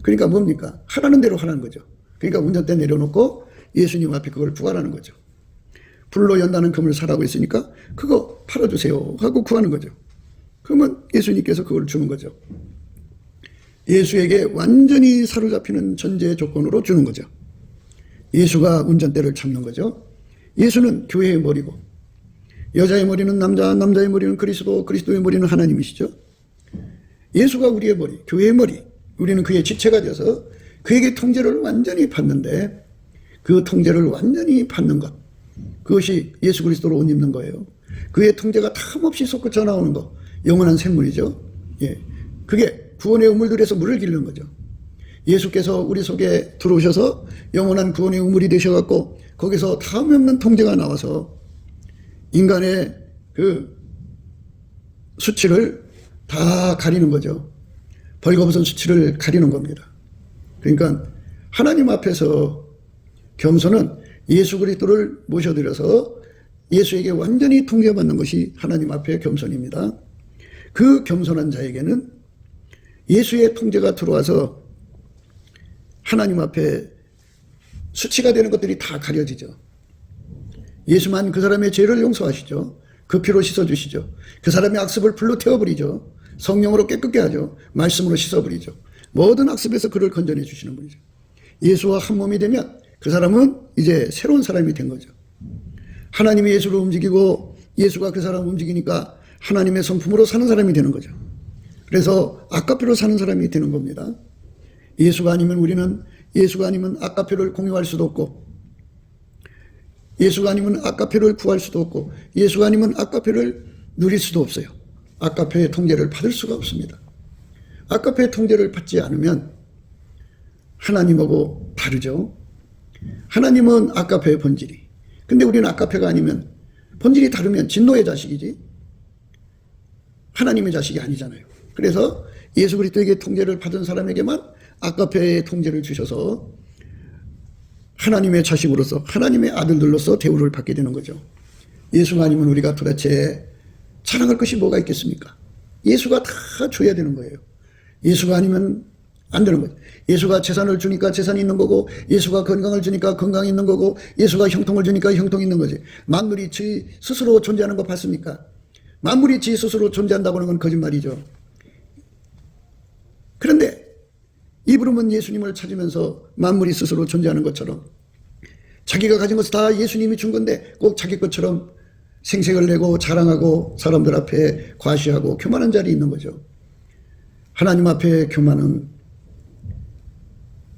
그러니까 뭡니까? 하라는 대로 하라는 거죠. 그러니까 운전대 내려놓고 예수님 앞에 그걸 구하라는 거죠. 불로 연다는 금을 사라고 했으니까 그거 팔아주세요 하고 구하는 거죠. 그러면 예수님께서 그걸 주는 거죠. 예수에게 완전히 사로잡히는 전제 조건으로 주는 거죠. 예수가 운전대를 잡는 거죠. 예수는 교회의 머리고 여자의 머리는 남자, 남자의 머리는 그리스도, 그리스도의 머리는 하나님이시죠. 예수가 우리의 머리, 교회의 머리, 우리는 그의 지체가 되어서 그에게 통제를 완전히 받는데 그 통제를 완전히 받는 것, 그것이 예수 그리스도로 옷 입는 거예요. 그의 통제가 탐없이 솟구쳐 나오는 것, 영원한 샘물이죠. 예, 그게 구원의 우물들에서 물을 기르는 거죠. 예수께서 우리 속에 들어오셔서 영원한 구원의 우물이 되셔갖고 거기서 다음없는 통제가 나와서 인간의 그 수치를 다 가리는 거죠. 벌거벗은 수치를 가리는 겁니다. 그러니까 하나님 앞에서 겸손은 예수 그리스도를 모셔드려서 예수에게 완전히 통제받는 것이 하나님 앞의 겸손입니다. 그 겸손한 자에게는 예수의 통제가 들어와서 하나님 앞에 수치가 되는 것들이 다 가려지죠. 예수만 그 사람의 죄를 용서하시죠. 그 피로 씻어주시죠. 그 사람의 악습을 불로 태워버리죠. 성령으로 깨끗게 하죠. 말씀으로 씻어버리죠. 모든 악습에서 그를 건져내 주시는 분이죠. 예수와 한 몸이 되면 그 사람은 이제 새로운 사람이 된 거죠. 하나님이 예수를 움직이고 예수가 그 사람을 움직이니까 하나님의 성품으로 사는 사람이 되는 거죠. 그래서 아까피로 사는 사람이 되는 겁니다. 예수가 아니면 아까피를 공유할 수도 없고 예수가 아니면 아까피를 구할 수도 없고 예수가 아니면 아까피를 누릴 수도 없어요. 아까피의 통제를 받을 수가 없습니다. 아까피의 통제를 받지 않으면 하나님하고 다르죠. 하나님은 아까페의 본질이. 근데 우리는 아까페가 아니면 본질이 다르면 진노의 자식이지 하나님의 자식이 아니잖아요. 그래서 예수 그리스도에게 통제를 받은 사람에게만 아까페의 통제를 주셔서 하나님의 자식으로서 하나님의 아들들로서 대우를 받게 되는 거죠. 예수가 아니면 우리가 도대체 자랑할 것이 뭐가 있겠습니까? 예수가 다 줘야 되는 거예요. 예수가 아니면 안 되는 거죠. 예수가 재산을 주니까 재산이 있는 거고 예수가 건강을 주니까 건강이 있는 거고 예수가 형통을 주니까 형통이 있는 거지. 만물이 지 스스로 존재하는 거 봤습니까? 만물이 지 스스로 존재한다고 하는 건 거짓말이죠. 그런데 이브름은 예수님을 찾으면서 만물이 스스로 존재하는 것처럼 자기가 가진 것은 다 예수님이 준 건데 꼭 자기 것처럼 생색을 내고 자랑하고 사람들 앞에 과시하고 교만한 자리에 있는 거죠. 하나님 앞에 교만은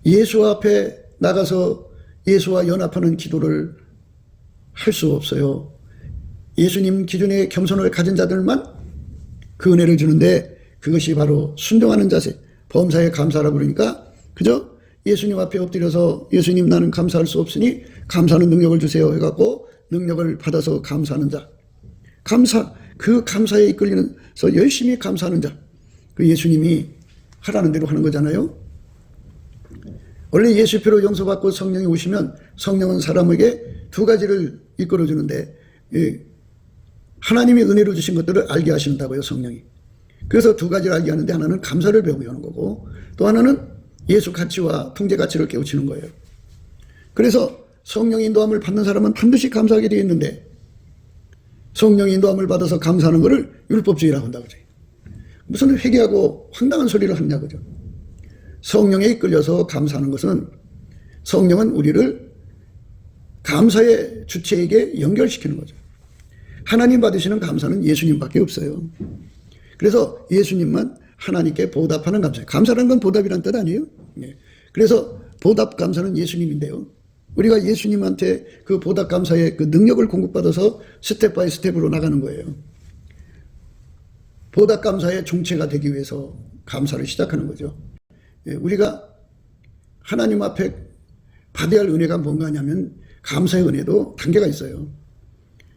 예수 앞에 나가서 예수와 연합하는 기도를 할 수 없어요. 예수님 기준의 겸손을 가진 자들만 그 은혜를 주는데 그것이 바로 순종하는 자세, 범사에 감사하라고 그러니까 그저 예수님 앞에 엎드려서 예수님 나는 감사할 수 없으니 감사하는 능력을 주세요 해갖고 능력을 받아서 감사하는 자, 그 감사에 이끌리면서 열심히 감사하는 자, 그 예수님이 하라는 대로 하는 거잖아요. 원래 예수표로 용서받고 성령이 오시면 성령은 사람에게 두 가지를 이끌어주는데 하나님이 은혜로 주신 것들을 알게 하신다고요, 성령이. 그래서 두 가지를 알게 하는데 하나는 감사를 배우게 하는 거고 또 하나는 예수 가치와 통제 가치를 깨우치는 거예요. 그래서 성령의 인도함을 받는 사람은 반드시 감사하게 되어 있는데 성령의 인도함을 받아서 감사하는 것을 율법주의라고 한다고 그래요. 무슨 회개하고 황당한 소리를 하냐 그죠. 성령에 이끌려서 감사하는 것은 성령은 우리를 감사의 주체에게 연결시키는 거죠. 하나님 받으시는 감사는 예수님밖에 없어요. 그래서 예수님만 하나님께 보답하는 감사예요. 감사라는 건 보답이란 뜻 아니에요? 예. 그래서 보답 감사는 예수님인데요. 우리가 예수님한테 그 보답 감사의 그 능력을 공급받아서 스텝 바이 스텝으로 나가는 거예요. 보답 감사의 종체가 되기 위해서 감사를 시작하는 거죠. 예. 우리가 하나님 앞에 받아야 할 은혜가 뭔가 하냐면 감사의 은혜도 단계가 있어요.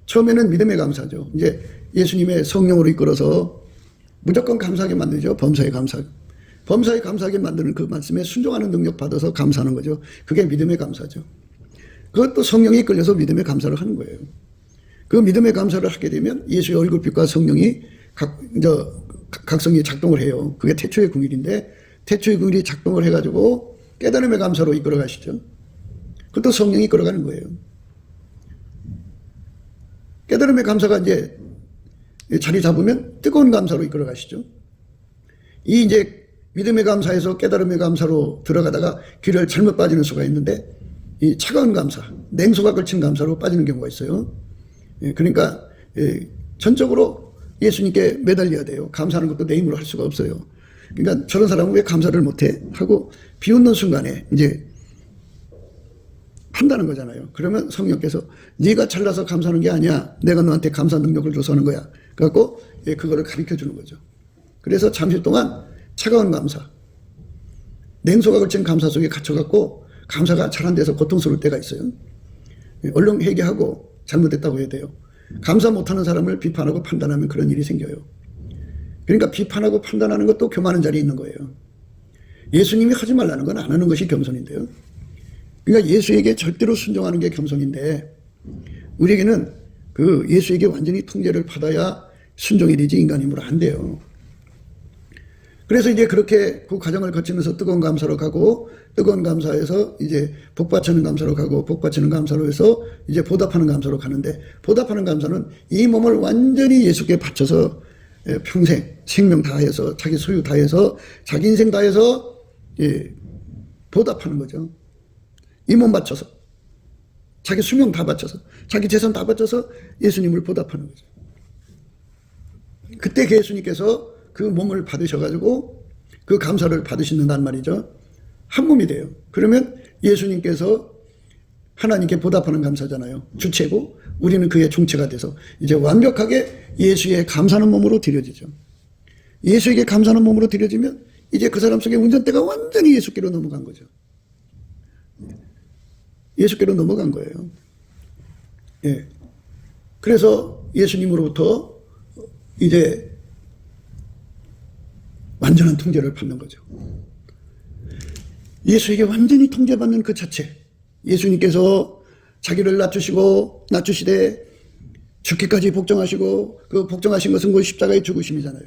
처음에는 믿음의 감사죠. 이제 예수님의 성령으로 이끌어서 무조건 감사하게 만들죠. 범사에 감사하게 만드는 그 말씀에 순종하는 능력 받아서 감사하는 거죠. 그게 믿음의 감사죠. 그것도 성령이 이끌려서 믿음의 감사를 하는 거예요. 그 믿음의 감사를 하게 되면 예수의 얼굴빛과 성령이 각성이 작동을 해요. 그게 태초의 궁일인데 태초의 궁일이 작동을 해가지고 깨달음의 감사로 이끌어 가시죠. 그것도 성령이 이끌어가는 거예요. 깨달음의 감사가 이제 자리 잡으면 뜨거운 감사로 이끌어 가시죠. 이 이제 믿음의 감사에서 깨달음의 감사로 들어가다가 길을 잘못 빠지는 수가 있는데 이 차가운 감사, 냉소가 걸친 감사로 빠지는 경우가 있어요. 그러니까 전적으로 예수님께 매달려야 돼요. 감사하는 것도 내 힘으로 할 수가 없어요. 그러니까 저런 사람은 왜 감사를 못해? 하고 비웃는 순간에 이제 한다는 거잖아요. 그러면 성령께서 네가 잘나서 감사하는 게 아니야. 내가 너한테 감사 능력을 줘서 하는 거야. 그래갖고 그거를 가르쳐 주는 거죠. 그래서 잠시 동안 차가운 감사, 냉소가 걸친 감사 속에 갇혀갖고 감사가 잘 안 돼서 고통스러울 때가 있어요. 얼른 회개하고 잘못했다고 해야 돼요. 감사 못하는 사람을 비판하고 판단하면 그런 일이 생겨요. 그러니까 비판하고 판단하는 것도 교만한 자리에 있는 거예요. 예수님이 하지 말라는 건 안 하는 것이 겸손인데요. 그러니까 예수에게 절대로 순종하는 게 겸손인데 우리에게는 그 예수에게 완전히 통제를 받아야 순종이 되지 인간임으로 안 돼요. 그래서 이제 그렇게 그 과정을 거치면서 뜨거운 감사로 가고 뜨거운 감사에서 이제 복받치는 감사로 가고 복받치는 감사로 해서 이제 보답하는 감사로 가는데 보답하는 감사는 이 몸을 완전히 예수께 바쳐서 평생 생명 다해서 자기 소유 다해서 자기 인생 다해서 보답하는 거죠. 이 몸 바쳐서 자기 수명 다 바쳐서 자기 재산 다 바쳐서 예수님을 보답하는 거죠. 그때 예수님께서 그 몸을 받으셔가지고 그 감사를 받으신단 말이죠. 한 몸이 돼요. 그러면 예수님께서 하나님께 보답하는 감사잖아요. 주체고 우리는 그의 종체가 돼서 이제 완벽하게 예수의 감사하는 몸으로 드려지죠. 예수에게 감사하는 몸으로 드려지면 이제 그 사람 속에 운전대가 완전히 예수께로 넘어간 거죠. 예수께로 넘어간 거예요. 예. 그래서 예수님으로부터 이제 완전한 통제를 받는 거죠. 예수에게 완전히 통제받는 그 자체. 예수님께서 자기를 낮추시되 죽기까지 복종하시고 그 복종하신 것은 그 십자가의 죽으심이잖아요.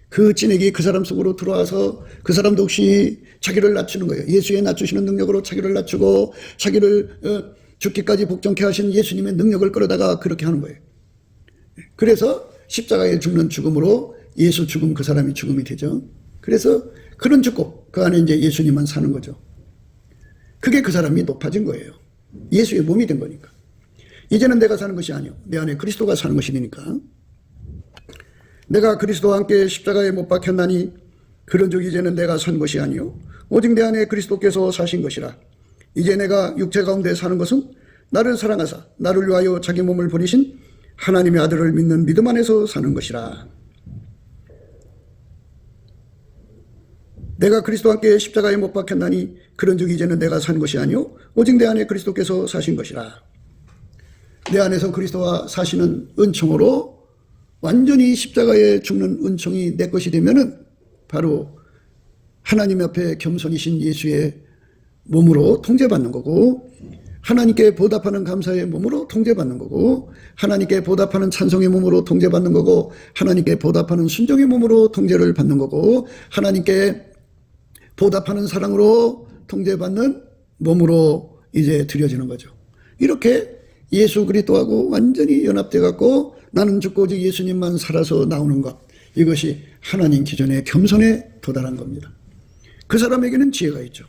그 진액이 그 사람 속으로 들어와서 그 사람도 혹시 자기를 낮추는 거예요. 예수의 낮추시는 능력으로 자기를 낮추고 자기를 죽기까지 복종케 하신 예수님의 능력을 끌어다가 그렇게 하는 거예요. 그래서 십자가에 죽는 죽음으로 예수 죽음 그 사람이 죽음이 되죠. 그래서 그런 죽고 그 안에 이제 예수님만 사는 거죠. 그게 그 사람이 높아진 거예요. 예수의 몸이 된 거니까. 이제는 내가 사는 것이 아니요 내 안에 그리스도가 사는 것이 되니까. 내가 그리스도와 함께 십자가에 못 박혔나니 그런즉 이제는 내가 산 것이 아니요 오직 내 안에 그리스도께서 사신 것이라. 이제 내가 육체 가운데 사는 것은 나를 사랑하사 나를 위하여 자기 몸을 버리신 하나님의 아들을 믿는 믿음 안에서 사는 것이라. 내가 그리스도와 함께 십자가에 못 박혔나니 그런즉 이제는 내가 산 것이 아니요 오직 내 안에 그리스도께서 사신 것이라. 내 안에서 그리스도와 사시는 은총으로 완전히 십자가에 죽는 은총이 내 것이 되면은 바로 하나님 앞에 겸손이신 예수의 몸으로 통제받는 거고 하나님께 보답하는 감사의 몸으로 통제받는 거고 하나님께 보답하는 찬송의 몸으로 통제받는 거고 하나님께 보답하는 순종의 몸으로 통제를 받는 거고 하나님께 보답하는 사랑으로 통제받는 몸으로 이제 드려지는 거죠. 이렇게 예수 그리스도하고 완전히 연합돼 갖고 나는 죽고 오직 예수님만 살아서 나오는 것, 이것이 하나님 기존의 겸손에 도달한 겁니다. 그 사람에게는 지혜가 있죠.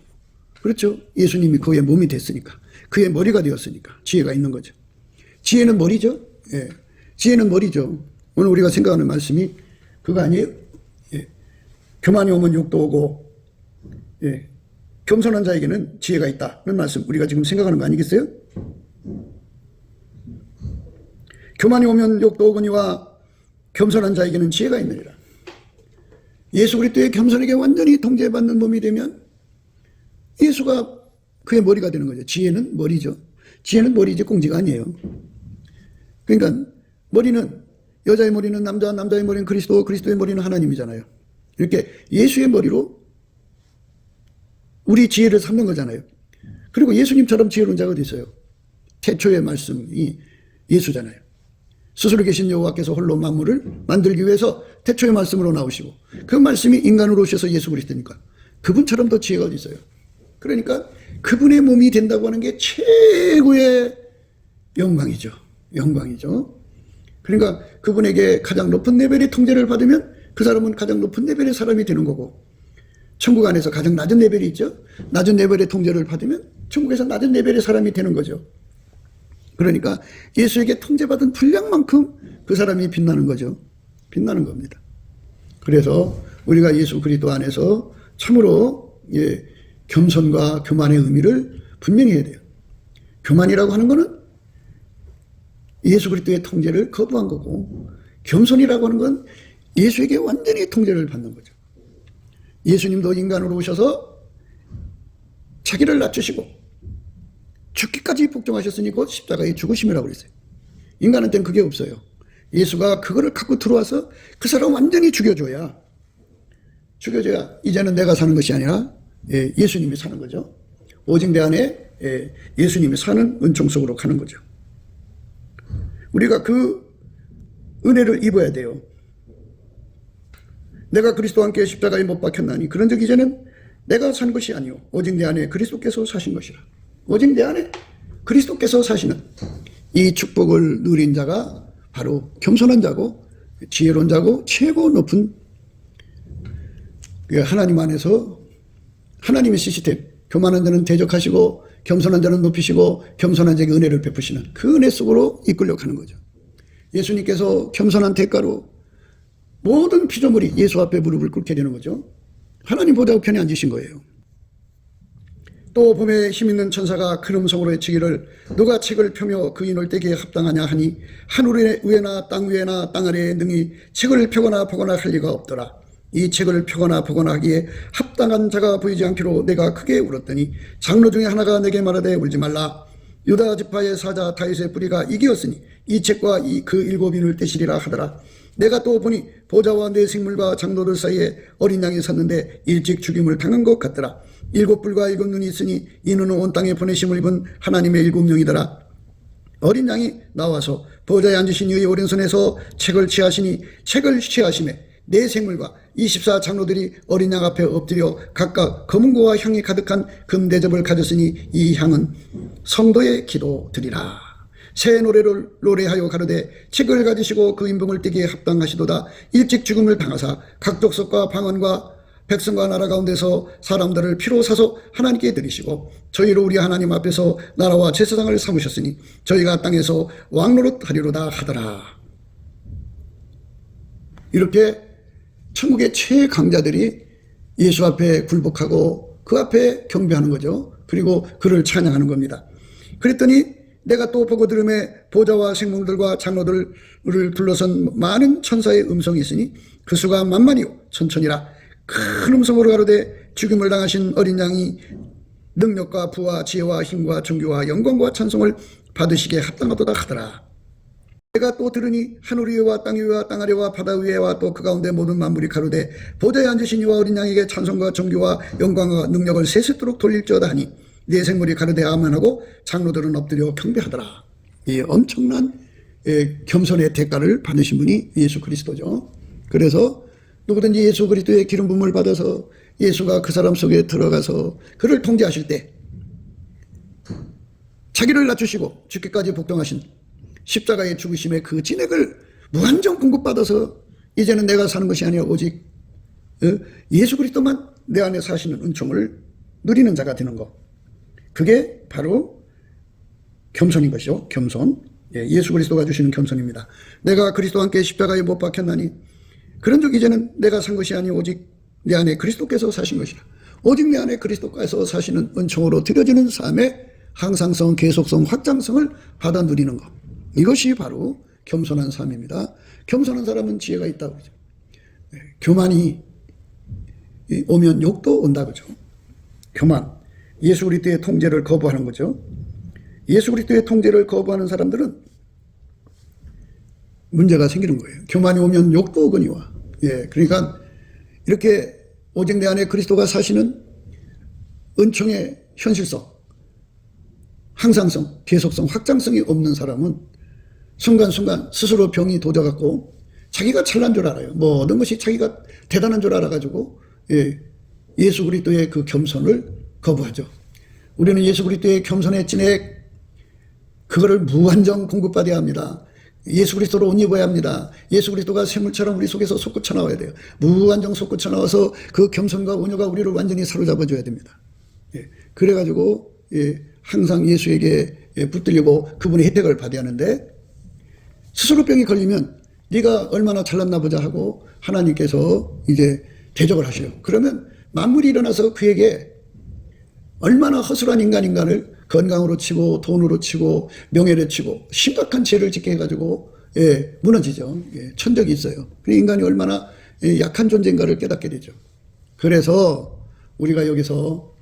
그렇죠. 예수님이 그의 몸이 됐으니까, 그의 머리가 되었으니까 지혜가 있는 거죠. 지혜는 머리죠. 예. 지혜는 머리죠. 오늘 우리가 생각하는 말씀이 그거 아니에요? 예. 교만이 오면 욕도 오고, 예. 겸손한 자에게는 지혜가 있다는 말씀, 우리가 지금 생각하는 거 아니겠어요? 교만이 오면 욕도 오거니와 겸손한 자에게는 지혜가 있느니라. 예수 그리스도의 겸손에게 완전히 통제받는 몸이 되면 예수가 그의 머리가 되는 거죠. 지혜는 머리죠. 지혜는 머리지 공지가 아니에요. 그러니까 머리는, 여자의 머리는 남자, 남자의 머리는 그리스도, 그리스도의 머리는 하나님이잖아요. 이렇게 예수의 머리로 우리 지혜를 삼는 거잖아요. 그리고 예수님처럼 지혜로운 자가 어디 있어요? 태초의 말씀이 예수잖아요. 스스로 계신 여호와께서 홀로 만물을 만들기 위해서 태초의 말씀으로 나오시고, 그 말씀이 인간으로 오셔서 예수 그리스도니까 그분처럼 더 지혜가 어디 있어요? 그러니까 그분의 몸이 된다고 하는 게 최고의 영광이죠. 영광이죠. 그러니까 그분에게 가장 높은 레벨의 통제를 받으면 그 사람은 가장 높은 레벨의 사람이 되는 거고, 천국 안에서 가장 낮은 레벨이 있죠. 낮은 레벨의 통제를 받으면 천국에서 낮은 레벨의 사람이 되는 거죠. 그러니까 예수에게 통제받은 분량만큼 그 사람이 빛나는 거죠. 빛나는 겁니다. 그래서 우리가 예수 그리스도 안에서 참으로 겸손과 교만의 의미를 분명히 해야 돼요. 교만이라고 하는 것은 예수 그리스도의 통제를 거부한 거고, 겸손이라고 하는 건 예수에게 완전히 통제를 받는 거죠. 예수님도 인간으로 오셔서 자기를 낮추시고 죽기까지 복종하셨으니 곧 십자가의 죽으심이라고 그랬어요. 인간한테는 그게 없어요. 예수가 그거를 갖고 들어와서 그 사람 완전히 죽여줘야 이제는 내가 사는 것이 아니라 예수님이 사는 거죠. 오직 내 안에 예수님이 사는 은총 속으로 가는 거죠. 우리가 그 은혜를 입어야 돼요. 내가 그리스도와 함께 십자가에 못 박혔나니 그런 적 이제는 내가 산 것이 아니요 오직 내 안에 그리스도께서 사신 것이라. 오직 내 안에 그리스도께서 사시는 이 축복을 누린 자가 바로 겸손한 자고 지혜로운 자고 최고 높은 하나님 안에서 하나님의 시스템, 교만한 자는 대적하시고 겸손한 자는 높이시고 겸손한 자에게 은혜를 베푸시는 그 은혜 속으로 이끌려 가는 거죠. 예수님께서 겸손한 대가로 모든 피조물이 예수 앞에 무릎을 꿇게 되는 거죠. 하나님 보좌 우편에 앉으신 거예요. 또 봄에 힘있는 천사가 큰 음성으로 외치기를 누가 책을 펴며 그 인을 떼기에 합당하냐 하니 하늘 위에나 땅 위에나 땅 아래에 능히 책을 펴거나 보거나 할 리가 없더라. 이 책을 펴거나 보거나 하기에 합당한 자가 보이지 않기로 내가 크게 울었더니 장로 중에 하나가 내게 말하되 울지 말라. 유다 지파의 사자 다윗의 뿌리가 이기었으니 이 책과 그 일곱 인을 떼시리라 하더라. 내가 또 보니 보좌와 내 생물과 장로들 사이에 어린 양이 섰는데 일찍 죽임을 당한 것 같더라. 일곱 뿔과 일곱 눈이 있으니 이 눈은 온 땅에 보내심을 입은 하나님의 일곱 영이더라. 어린 양이 나와서 보좌에 앉으신 이의 오른손에서 책을 취하시니 책을 취하심에 네 생물과 24 장로들이 어린 양 앞에 엎드려 각각 검은고와 향이 가득한 금대접을 가졌으니 이 향은 성도의 기도드리라. 새 노래를 노래하여 가로되 책을 가지시고 그 인봉을 떼기에 합당하시도다. 일찍 죽음을 당하사 각 족속과 방언과 백성과 나라 가운데서 사람들을 피로 사서 하나님께 드리시고 저희로 우리 하나님 앞에서 나라와 제사장을 삼으셨으니 저희가 땅에서 왕노릇 하리로다 하더라. 이렇게 천국의 최강자들이 예수 앞에 굴복하고 그 앞에 경배하는 거죠. 그리고 그를 찬양하는 겁니다. 그랬더니 내가 또 보고 들음에 보좌와 생물들과 장로들을 둘러선 많은 천사의 음성이 있으니 그 수가 만만이요 천천이라. 큰 음성으로 가로되 죽임을 당하신 어린 양이 능력과 부와 지혜와 힘과 존귀와 영광과 찬송을 받으시기에 합당하도다 하더라. 내가 또 들으니 하늘 위에와 땅 위에와 땅 아래와 바다 위에와 또 그 가운데 모든 만물이 가로되 보좌에 앉으신 이와 어린 양에게 찬송과 존귀와 영광과 능력을 세세토록 돌릴지어다 하니 네 생물이 가로되 아멘하고 장로들은 엎드려 경배하더라. 이 엄청난 겸손의 대가를 받으신 분이 예수 그리스도죠. 그래서 누구든지 예수 그리스도의 기름 부음을 받아서 예수가 그 사람 속에 들어가서 그를 통제하실 때 자기를 낮추시고 죽기까지 복종하신 십자가의 죽으심의 그 진액을 무한정 공급받아서 이제는 내가 사는 것이 아니라 오직 예수 그리스도만 내 안에 사시는 은총을 누리는 자가 되는 것. 그게 바로 겸손인 것이죠. 겸손. 예수 그리스도가 주시는 겸손입니다. 내가 그리스도와 함께 십자가에 못 박혔나니 그런즉 이제는 내가 산 것이 아니 오직 내 안에 그리스도께서 사신 것이라. 오직 내 안에 그리스도께서 사시는 은총으로 드려지는 삶의 항상성, 계속성, 확장성을 받아 누리는 것. 이것이 바로 겸손한 삶입니다. 겸손한 사람은 지혜가 있다고 그러죠. 교만이 오면 욕도 온다 그죠. 교만. 예수 그리스도의 통제를 거부하는 거죠. 예수 그리스도의 통제를 거부하는 사람들은 문제가 생기는 거예요. 교만이 오면 욕도 오거니와. 그러니까 이렇게 오직 내 안에 그리스도가 사시는 은총의 현실성, 항상성, 계속성, 확장성이 없는 사람은 순간순간 스스로 병이 도져갖고 자기가 잘난 줄 알아요. 모든 것이 자기가 대단한 줄 알아가지고 예수 그리스도의 그 겸손을 거부하죠. 우리는 예수 그리스도의 겸손의 진액 그거를 무한정 공급받아야 합니다. 예수 그리스도로 옷 입어야 합니다. 예수 그리스도가 샘물처럼 우리 속에서 솟구쳐 나와야 돼요. 무한정 솟구쳐 나와서 그 겸손과 온유가 우리를 완전히 사로잡아줘야 됩니다. 그래가지고 항상 예수에게 붙들리고 그분의 혜택을 받아야 하는데 스스로 병이 걸리면 네가 얼마나 잘났나 보자 하고 하나님께서 이제 대적을 하셔요. 그러면 만물이 일어나서 그에게 얼마나 허술한 인간을 건강으로 치고 돈으로 치고 명예를 치고 심각한 죄를 짓게 해가지고 무너지죠. 천적이 있어요. 인간이 얼마나 약한 존재인가를 깨닫게 되죠. 그래서 우리가 여기서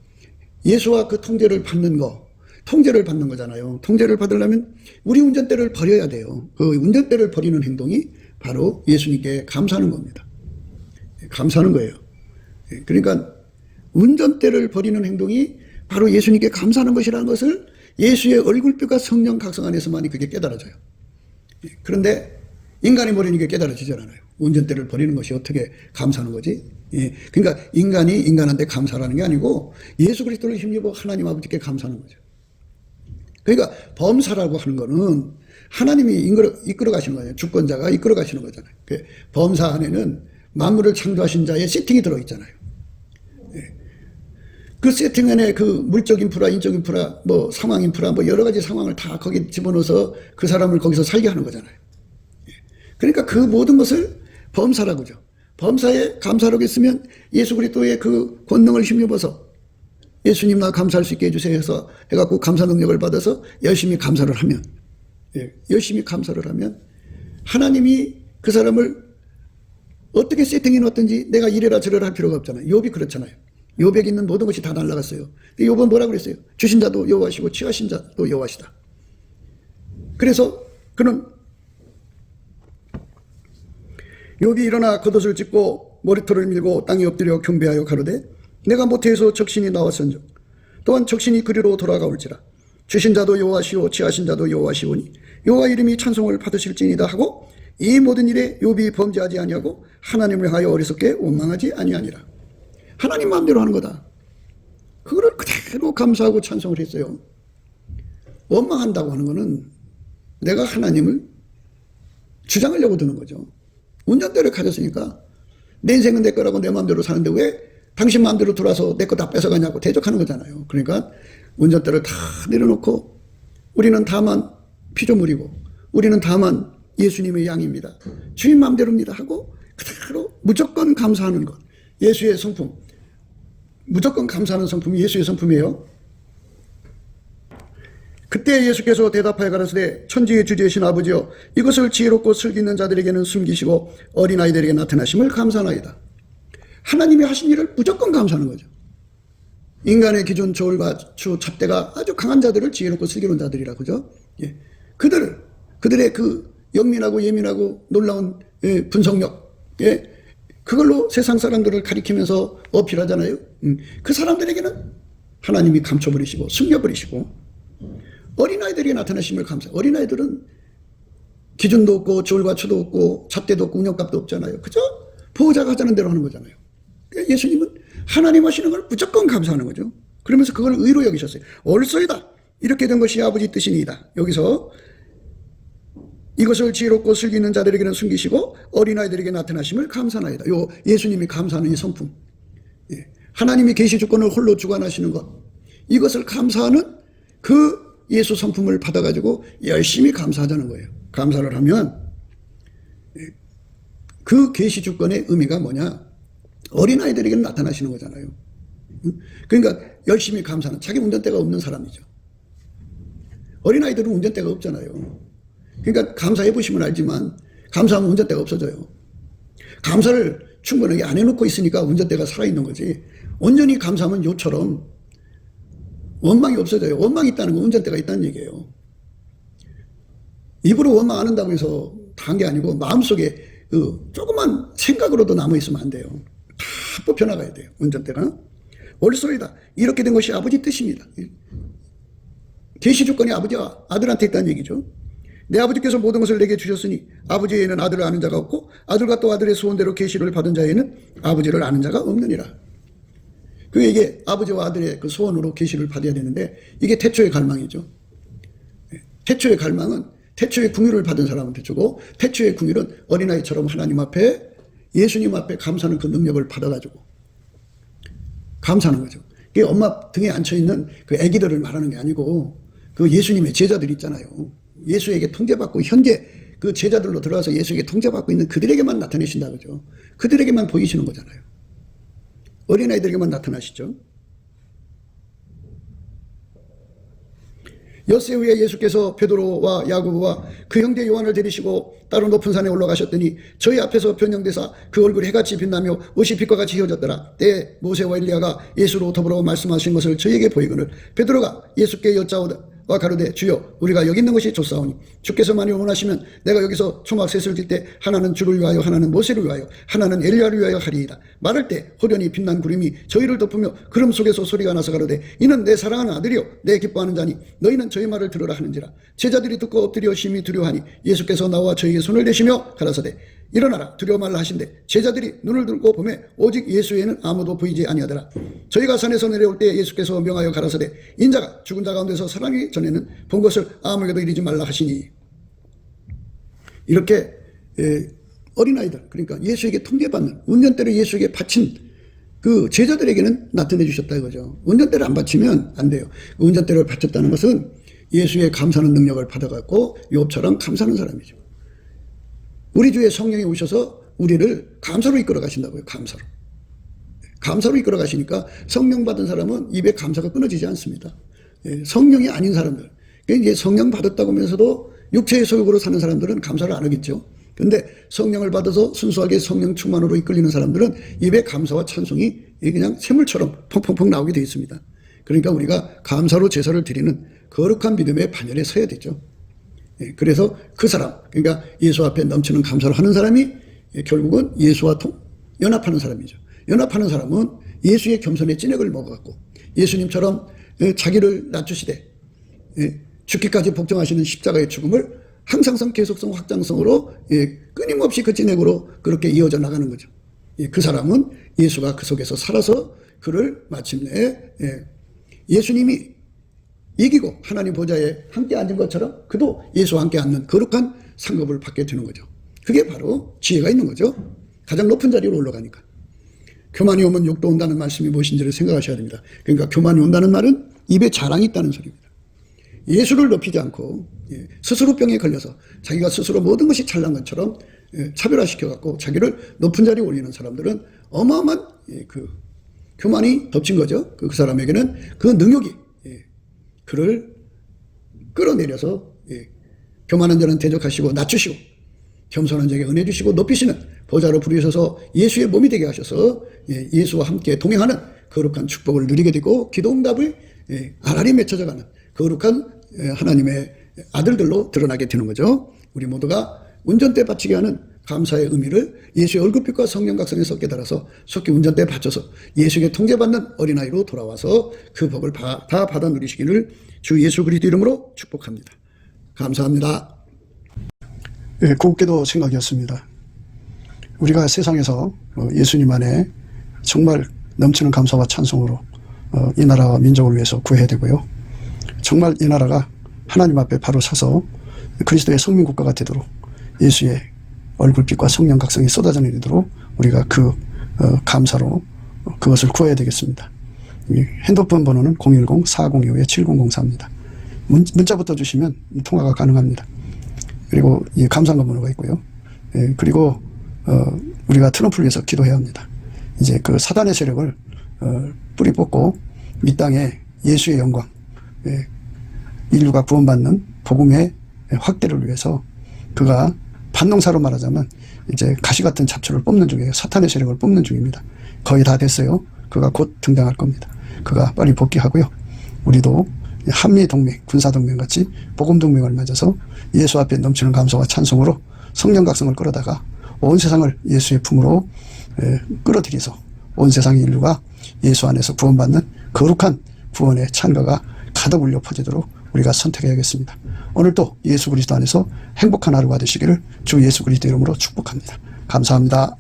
예수와 그 통제를 받는 거, 통제를 받는 거잖아요. 통제를 받으려면 우리 운전대를 버려야 돼요. 그 운전대를 버리는 행동이 바로 예수님께 감사하는 겁니다. 감사하는 거예요. 그러니까 운전대를 버리는 행동이 바로 예수님께 감사하는 것이라는 것을 예수의 얼굴뼈가 성령 각성 안에서만이 그게 깨달아져요. 그런데 인간이 버리는 게 깨달아지지 않아요. 운전대를 버리는 것이 어떻게 감사하는 거지? 그러니까 인간이 인간한테 감사하는 게 아니고 예수 그리스도를 힘입어 하나님 아버지께 감사하는 거죠. 그러니까 범사라고 하는 거는 하나님이 이끌어 가시는 거예요. 주권자가 이끌어 가시는 거잖아요. 범사 안에는 만물을 창조하신 자의 세팅이 들어있잖아요. 그 세팅 안에 그 물적 인프라, 인적 인프라, 뭐 상황 인프라, 뭐 여러 가지 상황을 다 거기 집어넣어서 그 사람을 거기서 살게 하는 거잖아요. 그러니까 그 모든 것을 범사라고 하죠. 범사에 감사하고 있으면 예수 그리스도의 그 권능을 힘입어서 예수님 나 감사할 수 있게 해주세요 해서 해갖고 감사 능력을 받아서 열심히 감사를 하면, 열심히 감사를 하면 하나님이 그 사람을 어떻게 세팅해 놨든지 내가 이래라 저래라 할 필요가 없잖아요. 욥이 그렇잖아요. 욥에게 있는 모든 것이 다 날라갔어요. 욥은 뭐라고 그랬어요? 주신 자도 여호와시고 취하신 자도 여호와시다. 그래서 그는 욥이 일어나 겉옷을 찢고 머리털을 밀고 땅에 엎드려 경배하여 가로되 내가 모태에서 적신이 나왔은즉 또한 적신이 그리로 돌아가올지라. 주신 자도 여호와시오 취하신 자도 여호와시오니 여호와 이름이 찬송을 받으실지니이다 하고 이 모든 일에 욥이 범죄하지 아니하고 하나님을 하여 어리석게 원망하지 아니하니라. 하나님 마음대로 하는 거다. 그거를 그대로 감사하고 찬송을 했어요. 원망한다고 하는 거는 내가 하나님을 주장하려고 드는 거죠. 운전대를 가졌으니까 내 인생은 내 거라고 내 마음대로 사는데 왜 당신 마음대로 돌아서 내 거 다 뺏어가냐고 대적하는 거잖아요. 그러니까 운전대를 다 내려놓고 우리는 다만 피조물이고 우리는 다만 예수님의 양입니다. 주인 마음대로입니다 하고 그대로 무조건 감사하는 것. 예수의 성품. 무조건 감사하는 성품이 예수의 성품이에요. 그때 예수께서 대답하여 가라사대 천지의 주제이신 아버지여 이것을 지혜롭고 슬기 있는 자들에게는 숨기시고 어린아이들에게 나타나심을 감사하나이다. 하나님이 하신 일을 무조건 감사하는 거죠. 인간의 기준 저울과 추 잣대가 아주 강한 자들을 지혜롭고 슬기로운 자들이라고 그죠? 그들의 그 영민하고 예민하고 놀라운 분석력, 그걸로 세상 사람들을 가리키면서 어필하잖아요. 그 사람들에게는 하나님이 감춰버리시고 숨겨버리시고 어린아이들이 나타나심을 감사. 어린아이들은 기준도 없고 저울과 추도 없고 잣대도 없고 운영값도 없잖아요. 그죠? 보호자가 하자는 대로 하는 거잖아요. 예수님은 하나님 하시는 걸 무조건 감사하는 거죠. 그러면서 그걸 의로 여기셨어요. 옳소이다. 이렇게 된 것이 아버지 뜻이니이다. 여기서 이것을 지혜롭고 슬기 있는 자들에게는 숨기시고 어린아이들에게 나타나심을 감사하나이다. 요 예수님이 감사하는 이 성품, 하나님이 계시 주권을 홀로 주관하시는 것, 이것을 감사하는 그 예수 성품을 받아가지고 열심히 감사하자는 거예요. 감사를 하면 그 계시 주권의 의미가 뭐냐? 어린아이들에게는 나타나시는 거잖아요. 그러니까 열심히 감사하는, 자기 운전대가 없는 사람이죠. 어린아이들은 운전대가 없잖아요. 그러니까 감사해 보시면 알지만 감사하면 운전대가 없어져요. 감사를 충분하게 안 해놓고 있으니까 운전대가 살아있는 거지. 온전히 감사하면 요처럼 원망이 없어져요. 원망이 있다는 건 운전대가 있다는 얘기예요. 입으로 원망 안 한다고 해서 다 한 게 아니고 마음속에 그 조그만 생각으로도 남아있으면 안 돼요. 다 뽑혀나가야 돼요. 운전대가. 옳소이다. 이렇게 된 것이 아버지 뜻입니다. 계시 주권이 아버지와 아들한테 있다는 얘기죠. 내 아버지께서 모든 것을 내게 주셨으니 아버지 외에는 아들을 아는 자가 없고 아들과 또 아들의 소원대로 계시를 받은 자에는 아버지를 아는 자가 없느니라. 이게 아버지와 아들의 그 소원으로 계시를 받아야 되는데 이게 태초의 갈망이죠. 태초의 갈망은 태초의 궁유를 받은 사람한테 주고 태초의 궁유는 어린아이처럼 하나님 앞에 예수님 앞에 감사하는 그 능력을 받아가지고 감사하는 거죠. 그게 엄마 등에 앉혀있는 그 애기들을 말하는 게 아니고 그 예수님의 제자들 있잖아요. 예수에게 통제받고 현재 그 제자들로 들어가서 예수에게 통제받고 있는 그들에게만 나타내신다 그죠. 그들에게만 보이시는 거잖아요. 어린아이들에게만 나타나시죠. 엿새 후에 예수께서 베드로와 야고보와 그 형제 요한을 데리시고 따로 높은 산에 올라가셨더니 저희 앞에서 변형되사 그 얼굴이 해같이 빛나며 옷이 빛과 같이 휘어졌더라. 때에 모세와 엘리야가 예수로 더불어 말씀하신 것을 저희에게 보이거늘 베드로가 예수께 여짜오다 와 가로되 주여 우리가 여기 있는 것이 좋사오니 주께서 만일 원하시면 내가 여기서 초막 셋을 질 때 하나는 주를 위하여 하나는 모세를 위하여 하나는 엘리야를 위하여 하리이다. 말할 때 호련히 빛난 구름이 저희를 덮으며 구름 속에서 소리가 나서 가로되 이는 내 사랑하는 아들이요 내 기뻐하는 자니 너희는 저희 말을 들으라 하는지라. 제자들이 듣고 엎드려 심히 두려워하니 예수께서 나와 저희에게 손을 대시며 가라사대 일어나라 두려워 말라 하신대 제자들이 눈을 들고 보매 오직 예수에는 아무도 보이지 아니하더라. 저희가 산에서 내려올 때 예수께서 명하여 가라사대 인자가 죽은 자 가운데서 살아나기 전에는 본 것을 아무에게도 이르지 말라 하시니. 이렇게 어린아이들 그러니까 예수에게 통제받는 운전대를 예수에게 바친 그 제자들에게는 나타내 주셨다 이거죠. 운전대를 안 바치면 안 돼요. 운전대를 바쳤다는 것은 예수의 감사하는 능력을 받아갖고 욥처럼 감사하는 사람이죠. 우리 주에 성령이 오셔서 우리를 감사로 이끌어 가신다고요. 감사로. 감사로 이끌어 가시니까 성령 받은 사람은 입에 감사가 끊어지지 않습니다. 성령이 아닌 사람들, 이제 성령 받았다고 하면서도 육체의 소욕으로 사는 사람들은 감사를 안 하겠죠. 근데 성령을 받아서 순수하게 성령 충만으로 이끌리는 사람들은 입에 감사와 찬송이 그냥 샘물처럼 펑펑펑 나오게 되어 있습니다. 그러니까 우리가 감사로 제사를 드리는 거룩한 믿음의 반열에 서야 되죠. 그래서 그 사람, 그러니까 예수 앞에 넘치는 감사를 하는 사람이 결국은 예수와 연합하는 사람이죠. 연합하는 사람은 예수의 겸손의 찐액을 먹어갖고 예수님처럼 자기를 낮추시되 죽기까지 복종하시는 십자가의 죽음을 항상성, 계속성, 확장성으로 끊임없이 그 찐액으로 그렇게 이어져 나가는 거죠. 그 사람은 예수가 그 속에서 살아서 그를 마침내 예수님이 이기고 하나님 보좌에 함께 앉은 것처럼 그도 예수와 함께 앉는 거룩한 상급을 받게 되는 거죠. 그게 바로 지혜가 있는 거죠. 가장 높은 자리로 올라가니까. 교만이 오면 욕도 온다는 말씀이 무엇인지를 생각하셔야 됩니다. 그러니까 교만이 온다는 말은 입에 자랑이 있다는 소리입니다. 예수를 높이지 않고 스스로 병에 걸려서 자기가 스스로 모든 것이 잘난 것처럼 차별화시켜갖고 자기를 높은 자리에 올리는 사람들은 어마어마한 그 교만이 덮친 거죠. 그 사람에게는 그 능력이 그를 끌어내려서 교만한 자는 대적하시고 낮추시고 겸손한 자에게 은혜 주시고 높이시는 보좌로 부르셔서 예수의 몸이 되게 하셔서 예수와 함께 동행하는 거룩한 축복을 누리게 되고 기도응답을 알알이 맺혀져가는 거룩한 하나님의 아들들로 드러나게 되는 거죠. 우리 모두가 운전대 바치게 하는 감사의 의미를 예수의 얼굴빛과 성령 각성에서 깨달아서 속히 운전대에 바쳐서 예수에게 통제받는 어린아이로 돌아와서 그 복을 다 받아 누리시기를 주 예수 그리스도 이름으로 축복합니다. 감사합니다. 곱게도 생각이었습니다. 우리가 세상에서 예수님 안에 정말 넘치는 감사와 찬송으로 이 나라와 민족을 위해서 구해야 되고요. 정말 이 나라가 하나님 앞에 바로 서서 그리스도의 성민국가가 되도록 예수의 얼굴빛과 성령 각성이 쏟아져 내리도록 우리가 그 감사로 그것을 구해야 되겠습니다. 핸드폰 번호는 010-4025-7004입니다. 문자부터 주시면 통화가 가능합니다. 그리고 이 감사한 번호가 있고요. 그리고 우리가 트럼프를 위해서 기도해야 합니다. 이제 그 사단의 세력을 뿌리 뽑고 이 땅에 예수의 영광, 인류가 구원받는 복음의 확대를 위해서 그가 반농사로 말하자면 이제 가시 같은 잡초를 뽑는 중이에요. 사탄의 세력을 뽑는 중입니다. 거의 다 됐어요. 그가 곧 등장할 겁니다. 그가 빨리 복귀하고요. 우리도 한미동맹, 군사동맹 같이 복음동맹을 맺어서 예수 앞에 넘치는 감사와 찬송으로 성령 각성을 끌어다가 온 세상을 예수의 품으로 끌어들여서 온 세상의 인류가 예수 안에서 구원받는 거룩한 구원의 찬가가 가득 울려 퍼지도록 우리가 선택해야겠습니다. 오늘도 예수 그리스도 안에서 행복한 하루가 되시기를 주 예수 그리스도 이름으로 축복합니다. 감사합니다.